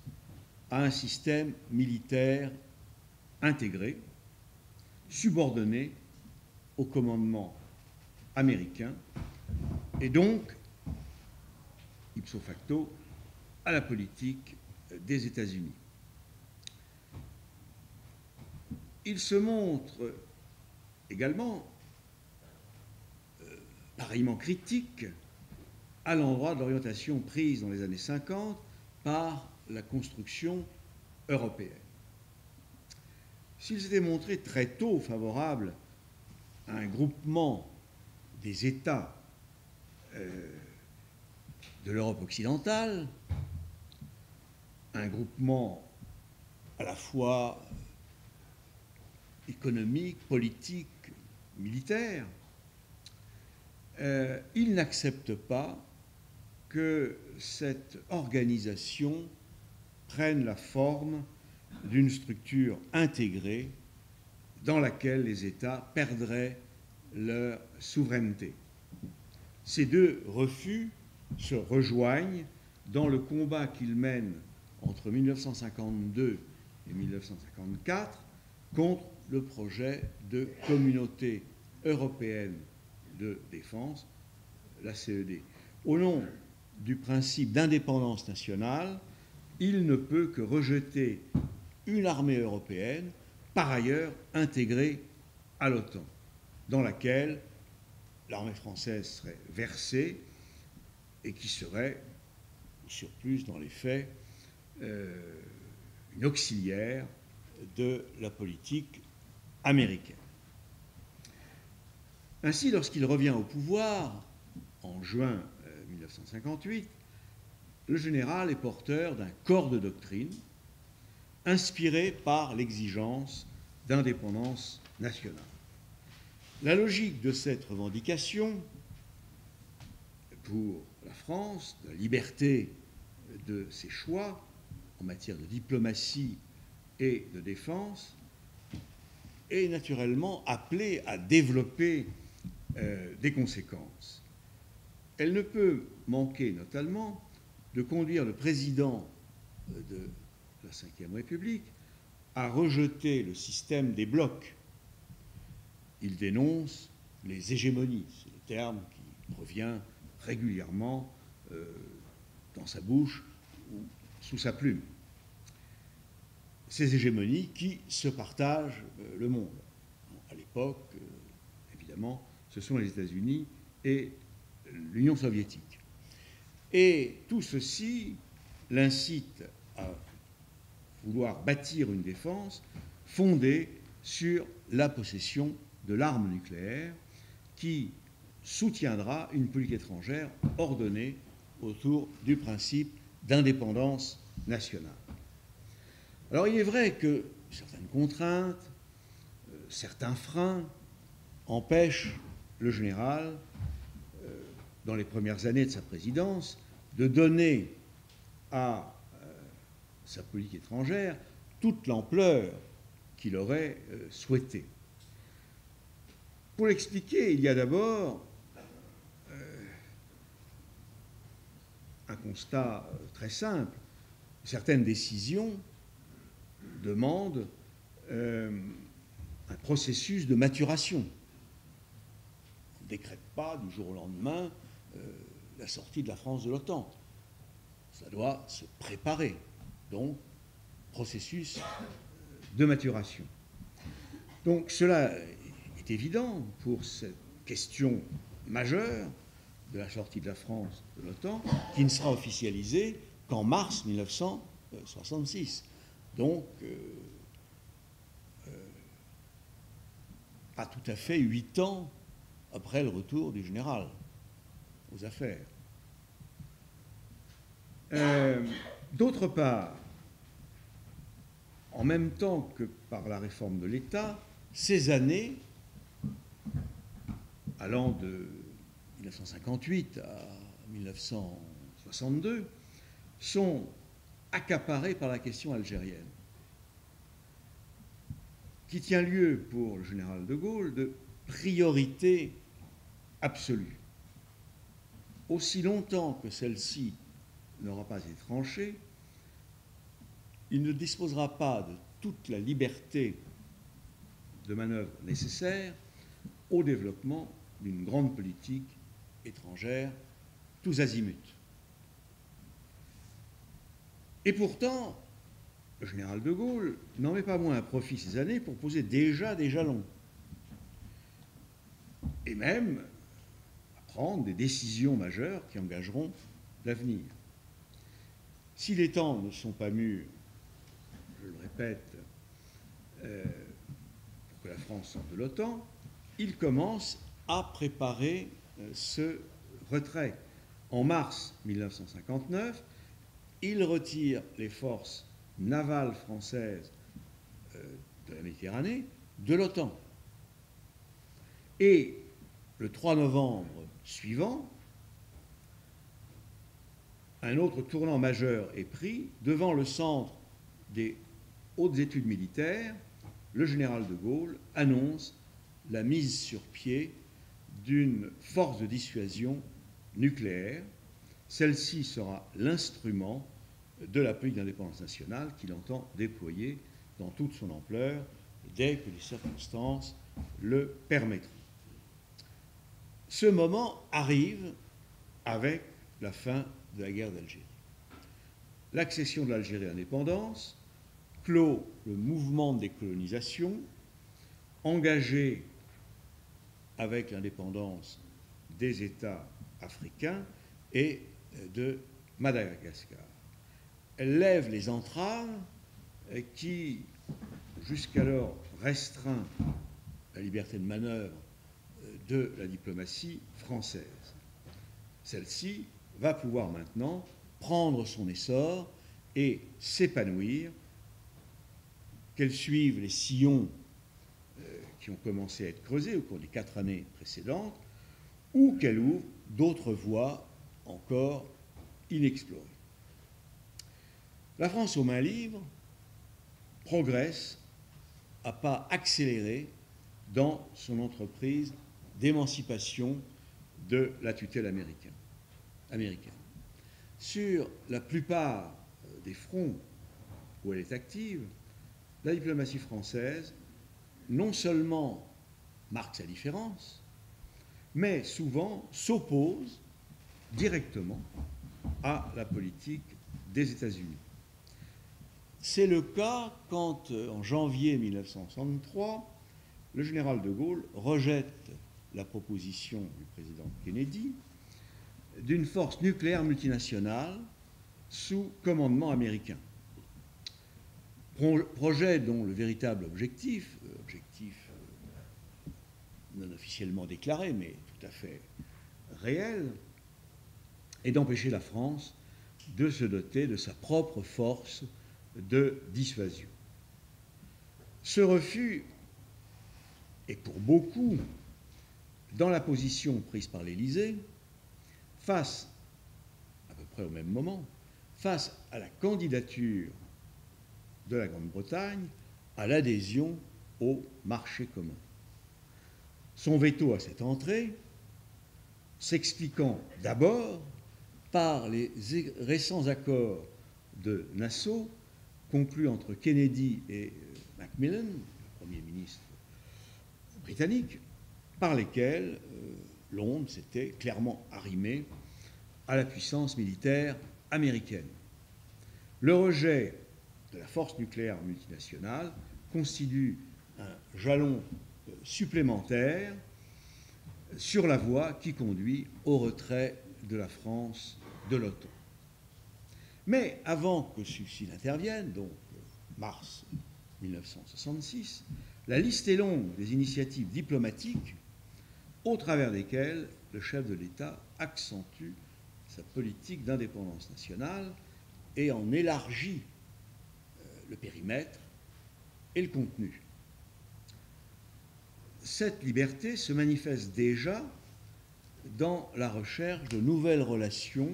à un système militaire intégré, subordonné au commandement américain et donc, ipso facto, à la politique des États-Unis. Il se montre également pareillement critique à l'endroit de l'orientation prise dans les années 50 par la construction européenne. S'il s'était montré très tôt favorable à un groupement des États de l'Europe occidentale, un groupement à la fois économique, politique, militaire, il n'accepte pas que cette organisation prenne la forme d'une structure intégrée dans laquelle les États perdraient leur souveraineté. Ces deux refus se rejoignent dans le combat qu'ils mènent entre 1952 et 1954 contre le projet de communauté européenne de défense, la CED. Au nom du principe d'indépendance nationale, il ne peut que rejeter une armée européenne, par ailleurs intégrée à l'OTAN, dans laquelle l'armée française serait versée et qui serait, au surplus dans les faits, une auxiliaire de la politique américaine. Ainsi, lorsqu'il revient au pouvoir, en juin 1958, le général est porteur d'un corps de doctrine inspiré par l'exigence d'indépendance nationale. La logique de cette revendication pour la France, de la liberté de ses choix en matière de diplomatie et de défense, est naturellement appelée à développer des conséquences. Elle ne peut manquer notamment de conduire le président de la Ve République à rejeter le système des blocs. Il dénonce les hégémonies, c'est le terme qui revient régulièrement dans sa bouche ou sous sa plume. Ces hégémonies qui se partagent le monde. À l'époque, évidemment, ce sont les États-Unis et l'Union soviétique. Et tout ceci l'incite à vouloir bâtir une défense fondée sur la possession de l'arme nucléaire qui soutiendra une politique étrangère ordonnée autour du principe d'indépendance nationale. Alors il est vrai que certaines contraintes, certains freins empêchent le général, dans les premières années de sa présidence, de donner à sa politique étrangère toute l'ampleur qu'il aurait souhaité. Pour l'expliquer, il y a d'abord un constat très simple. Certaines décisions demandent un processus de maturation. On ne décrète pas du jour au lendemain la sortie de la France de l'OTAN. Ça doit se préparer. Donc, processus de maturation. Donc, cela est évident pour cette question majeure de la sortie de la France de l'OTAN, qui ne sera officialisée qu'en mars 1966. Donc, pas tout à fait 8 ans après le retour du général aux affaires. D'autre part, en même temps que par la réforme de l'État, ces années, allant de 1958 à 1962, sont accaparées par la question algérienne, qui tient lieu pour le général de Gaulle de priorité absolue. Aussi longtemps que celle-ci n'aura pas été tranchée, il ne disposera pas de toute la liberté de manœuvre nécessaire au développement d'une grande politique étrangère tous azimuts. Et pourtant, le général de Gaulle n'en met pas moins à profit ces années pour poser déjà des jalons et même à prendre des décisions majeures qui engageront l'avenir. Si les temps ne sont pas mûrs, je le répète, pour que la France sorte de l'OTAN, il commence à préparer ce retrait. En mars 1959, il retire les forces navales françaises de la Méditerranée de l'OTAN. Et le 3 novembre suivant, un autre tournant majeur est pris devant le centre des hautes études militaires. Le général de Gaulle annonce la mise sur pied d'une force de dissuasion nucléaire. Celle-ci sera l'instrument de la politique d'indépendance nationale qu'il entend déployer dans toute son ampleur dès que les circonstances le permettront. Ce moment arrive avec la fin de la guerre d'Algérie. L'accession de l'Algérie à l'indépendance clôt le mouvement de décolonisation engagé avec l'indépendance des États africains et de Madagascar. Elle lève les entraves qui, jusqu'alors restreint la liberté de manœuvre de la diplomatie française. Celle-ci va pouvoir maintenant prendre son essor et s'épanouir, qu'elle suive les sillons qui ont commencé à être creusés au cours des 4 années précédentes, ou qu'elle ouvre d'autres voies encore inexplorées. La France aux mains libres progresse à pas accélérés dans son entreprise d'émancipation de la tutelle américaine. Sur la plupart des fronts où elle est active, la diplomatie française non seulement marque sa différence, mais souvent s'oppose directement à la politique des États-Unis. C'est le cas quand, en janvier 1963, le général de Gaulle rejette la proposition du président Kennedy d'une force nucléaire multinationale sous commandement américain. Projet dont le véritable objectif non officiellement déclaré, mais tout à fait réel, est d'empêcher la France de se doter de sa propre force de dissuasion. Ce refus est pour beaucoup dans la position prise par l'Élysée face, à peu près au même moment, face à la candidature de la Grande-Bretagne à l'adhésion au marché commun. Son veto à cette entrée s'expliquant d'abord par les récents accords de Nassau conclus entre Kennedy et Macmillan, le Premier ministre britannique, par lesquels Londres s'était clairement arrimé à la puissance militaire américaine. Le rejet de la force nucléaire multinationale constitue un jalon supplémentaire sur la voie qui conduit au retrait de la France de l'OTAN. Mais avant que celui-ci n'intervienne, donc mars 1966, la liste est longue des initiatives diplomatiques au travers desquelles le chef de l'État accentue sa politique d'indépendance nationale et en élargit le périmètre et le contenu. Cette liberté se manifeste déjà dans la recherche de nouvelles relations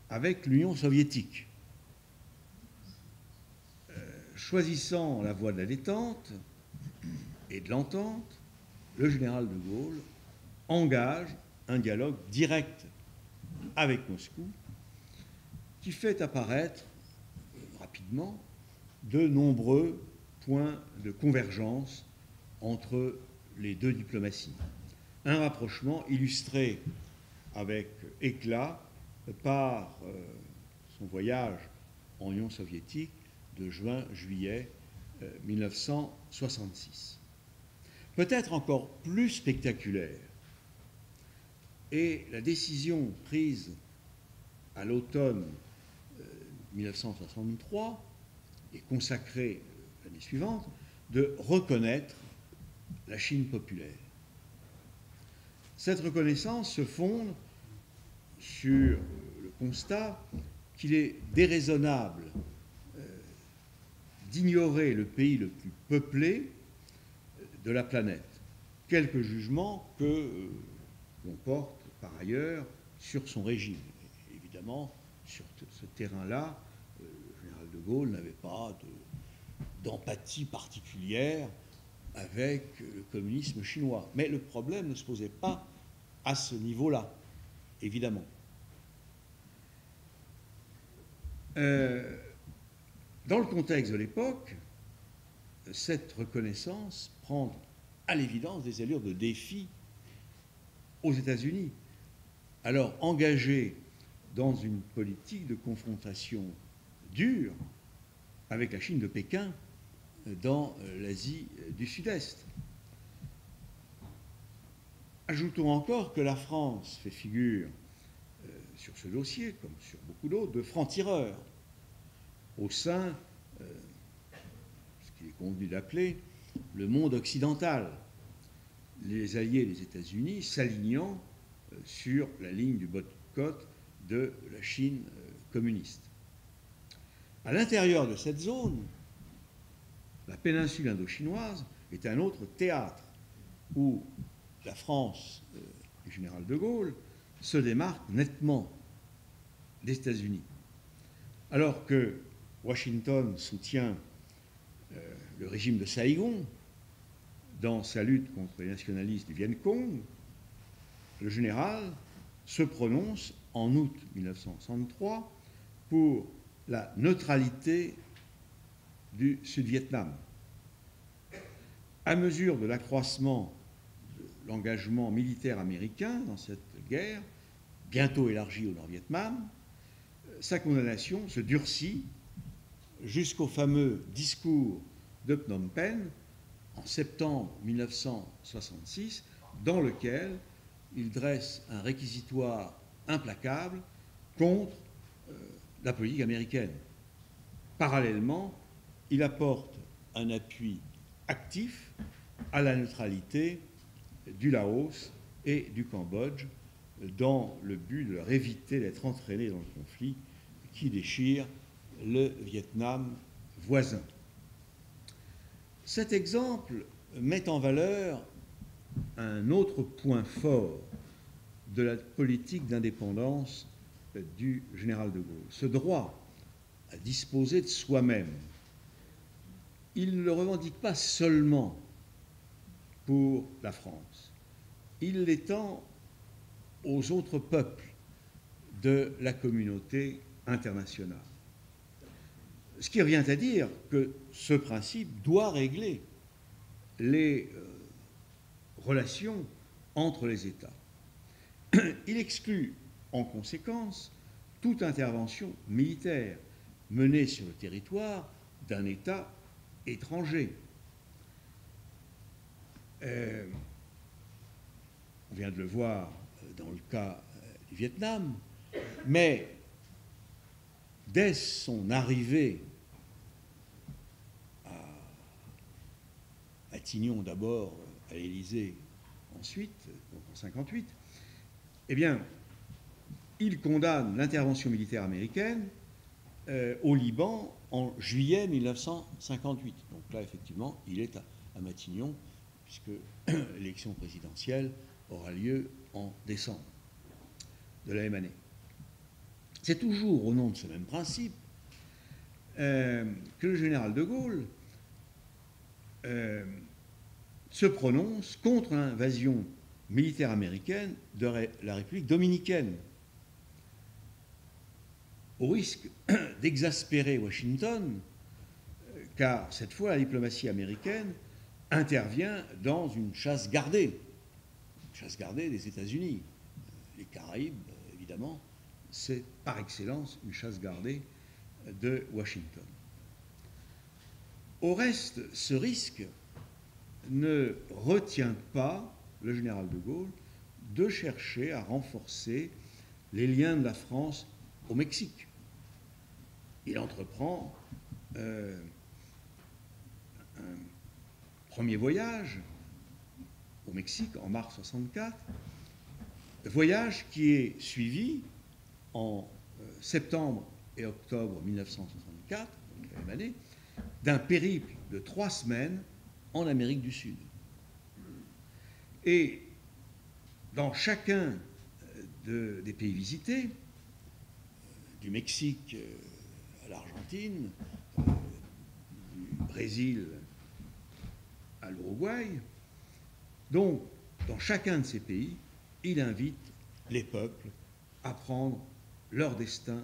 avec l'Union soviétique. Choisissant la voie de la détente et de l'entente, le général de Gaulle engage un dialogue direct avec Moscou qui fait apparaître rapidement de nombreux points de convergence entre les deux diplomaties. Un rapprochement illustré avec éclat par son voyage en Union soviétique de juin-juillet 1966. Peut-être encore plus spectaculaire est la décision prise à l'automne 1963 et consacrée l'année suivante de reconnaître la Chine populaire. Cette reconnaissance se fonde sur le constat qu'il est déraisonnable d'ignorer le pays le plus peuplé de la planète, quelque jugement que l'on porte par ailleurs sur son régime. Évidemment, sur ce terrain-là, le général de Gaulle n'avait pas d'empathie particulière avec le communisme chinois. Mais le problème ne se posait pas à ce niveau-là, évidemment. Dans le contexte de l'époque, cette reconnaissance prend à l'évidence des allures de défi aux États-Unis. Alors, engagés dans une politique de confrontation dure avec la Chine de Pékin dans l'Asie du Sud-Est. Ajoutons encore que la France fait figure sur ce dossier, comme sur beaucoup d'autres, de franc-tireur au sein, ce qu'il est convenu d'appeler, le monde occidental, les alliés des États-Unis s'alignant sur la ligne du boycott de la Chine communiste. À l'intérieur de cette zone, la péninsule indochinoise est un autre théâtre où la France du général de Gaulle se démarque nettement des États-Unis. Alors que Washington soutient le régime de Saïgon dans sa lutte contre les nationalistes du Viet Cong, le général se prononce en août 1963 pour la neutralité du Sud-Vietnam. À mesure de l'accroissement de l'engagement militaire américain dans cette guerre, bientôt élargie au Nord-Vietnam, sa condamnation se durcit jusqu'au fameux discours de Phnom Penh en septembre 1966, dans lequel il dresse un réquisitoire implacable contre la politique américaine. Parallèlement, il apporte un appui actif à la neutralité du Laos et du Cambodge dans le but de leur éviter d'être entraînés dans le conflit qui déchire le Vietnam voisin. Cet exemple met en valeur un autre point fort de la politique d'indépendance du général de Gaulle, ce droit à disposer de soi-même. Il ne le revendique pas seulement pour la France, il l'étend aux autres peuples de la communauté internationale. Ce qui revient à dire que ce principe doit régler les relations entre les États. Il exclut en conséquence toute intervention militaire menée sur le territoire d'un État étranger. On vient de le voir dans le cas du Vietnam, mais dès son arrivée à Matignon d'abord, à l'Élysée ensuite, donc en 1958, eh bien, il condamne l'intervention militaire américaine au Liban en juillet 1958. Donc là, effectivement, il est à Matignon, puisque l'élection présidentielle aura lieu en décembre de la même année. C'est toujours au nom de ce même principe que le général de Gaulle se prononce contre l'invasion militaire américaine de la République dominicaine, au risque d'exaspérer Washington, car cette fois la diplomatie américaine intervient dans une chasse gardée des États-Unis. Les Caraïbes, évidemment, c'est par excellence une chasse gardée de Washington. Au reste, ce risque ne retient pas le général de Gaulle de chercher à renforcer les liens de la France au Mexique. Il entreprend un premier voyage au Mexique en mars 1964, voyage qui est suivi en septembre et octobre 1964, donc la même année, d'un périple de 3 semaines en Amérique du Sud. Et dans chacun des pays visités, du Mexique à l'Argentine, du Brésil à l'Uruguay, donc dans chacun de ces pays, il invite les peuples à prendre leur destin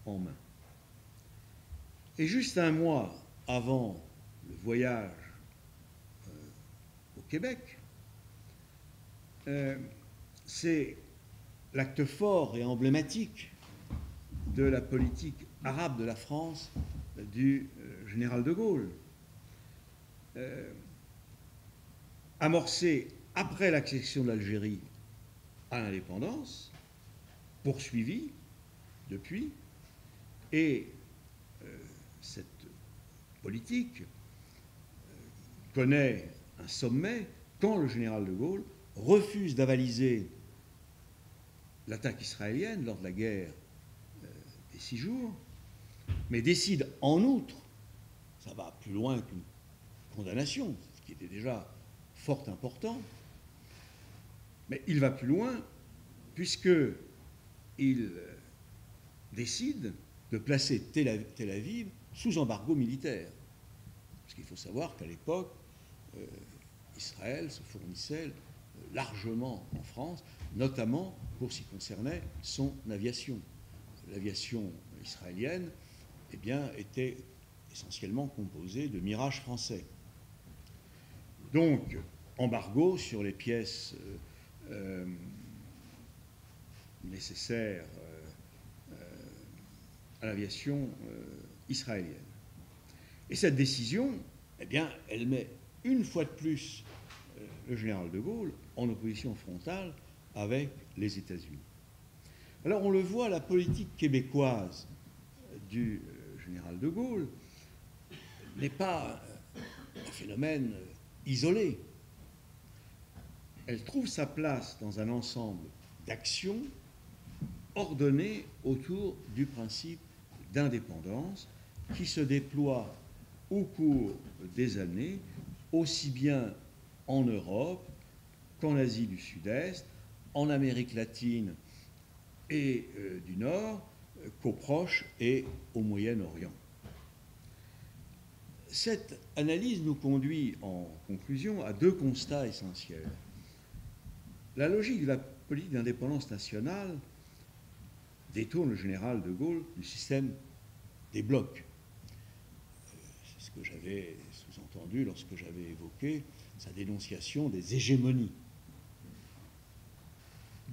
en main. Et juste un mois avant le voyage au Québec, c'est l'acte fort et emblématique de la politique arabe de la France du général de Gaulle, amorcé après l'accession de l'Algérie à l'indépendance, poursuivi depuis, et cette politique connaît un sommet quand le général de Gaulle refuse d'avaliser l'attaque israélienne lors de la guerre des 6 jours, mais décide en outre, ça va plus loin qu'une condamnation, ce qui était déjà fort important, mais il va plus loin puisqu'il décide de placer Tel Aviv sous embargo militaire. Parce qu'il faut savoir qu'à l'époque, Israël se fournissait largement en France, notamment pour ce qui concernait son aviation. L'aviation israélienne, eh bien, était essentiellement composée de Mirage français. Donc, embargo sur les pièces nécessaires à l'aviation israélienne. Et cette décision, eh bien, elle met une fois de plus le général de Gaulle en opposition frontale avec les États-Unis. Alors on le voit, la politique québécoise du général de Gaulle n'est pas un phénomène isolé. Elle trouve sa place dans un ensemble d'actions ordonnées autour du principe d'indépendance qui se déploie au cours des années, aussi bien en Europe qu'en Asie du Sud-Est, en Amérique latine et du Nord, qu'au Proche et au Moyen-Orient. Cette analyse nous conduit en conclusion à 2 constats essentiels. La logique de la politique d'indépendance nationale détourne le général de Gaulle du système des blocs. C'est ce que j'avais sous-entendu lorsque j'avais évoqué sa dénonciation des hégémonies.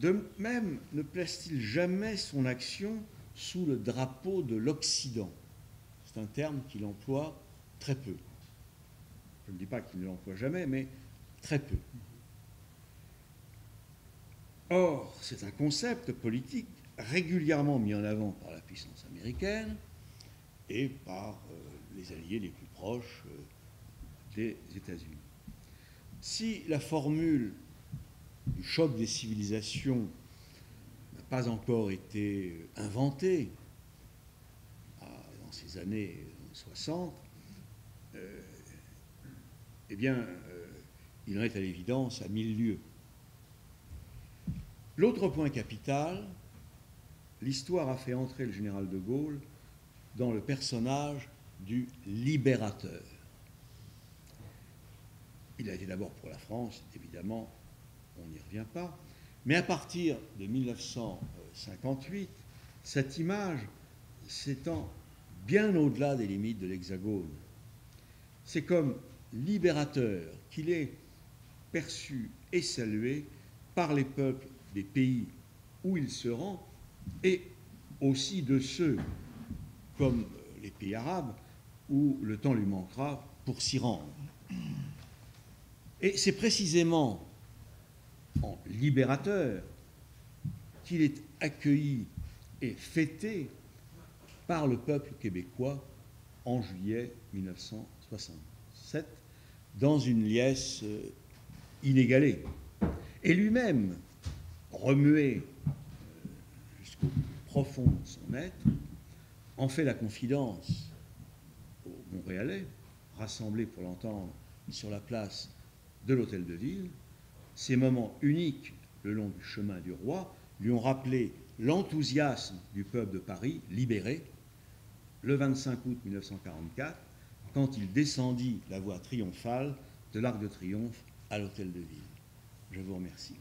De même, ne place-t-il jamais son action sous le drapeau de l'Occident? C'est un terme qu'il emploie très peu. Je ne dis pas qu'il ne l'emploie jamais, mais très peu. Or, c'est un concept politique régulièrement mis en avant par la puissance américaine et par les alliés les plus proches des États-Unis. Si la formule du choc des civilisations n'a pas encore été inventé dans ces années 60, eh bien, il en est à l'évidence à 1000 lieues. L'autre point capital, l'histoire a fait entrer le général de Gaulle dans le personnage du libérateur. Il a été d'abord pour la France, évidemment, on n'y revient pas, mais à partir de 1958, cette image s'étend bien au-delà des limites de l'Hexagone. C'est comme libérateur qu'il est perçu et salué par les peuples des pays où il se rend et aussi de ceux, comme les pays arabes, où le temps lui manquera pour s'y rendre. Et c'est précisément en libérateur qu'il est accueilli et fêté par le peuple québécois en juillet 1967 dans une liesse inégalée. Et lui-même, remué jusqu'au plus profond de son être, en fait la confidence aux Montréalais, rassemblés pour l'entendre sur la place de l'Hôtel de Ville. Ces moments uniques le long du chemin du roi lui ont rappelé l'enthousiasme du peuple de Paris, libéré, le 25 août 1944, quand il descendit la voie triomphale de l'Arc de Triomphe à l'Hôtel de Ville. Je vous remercie.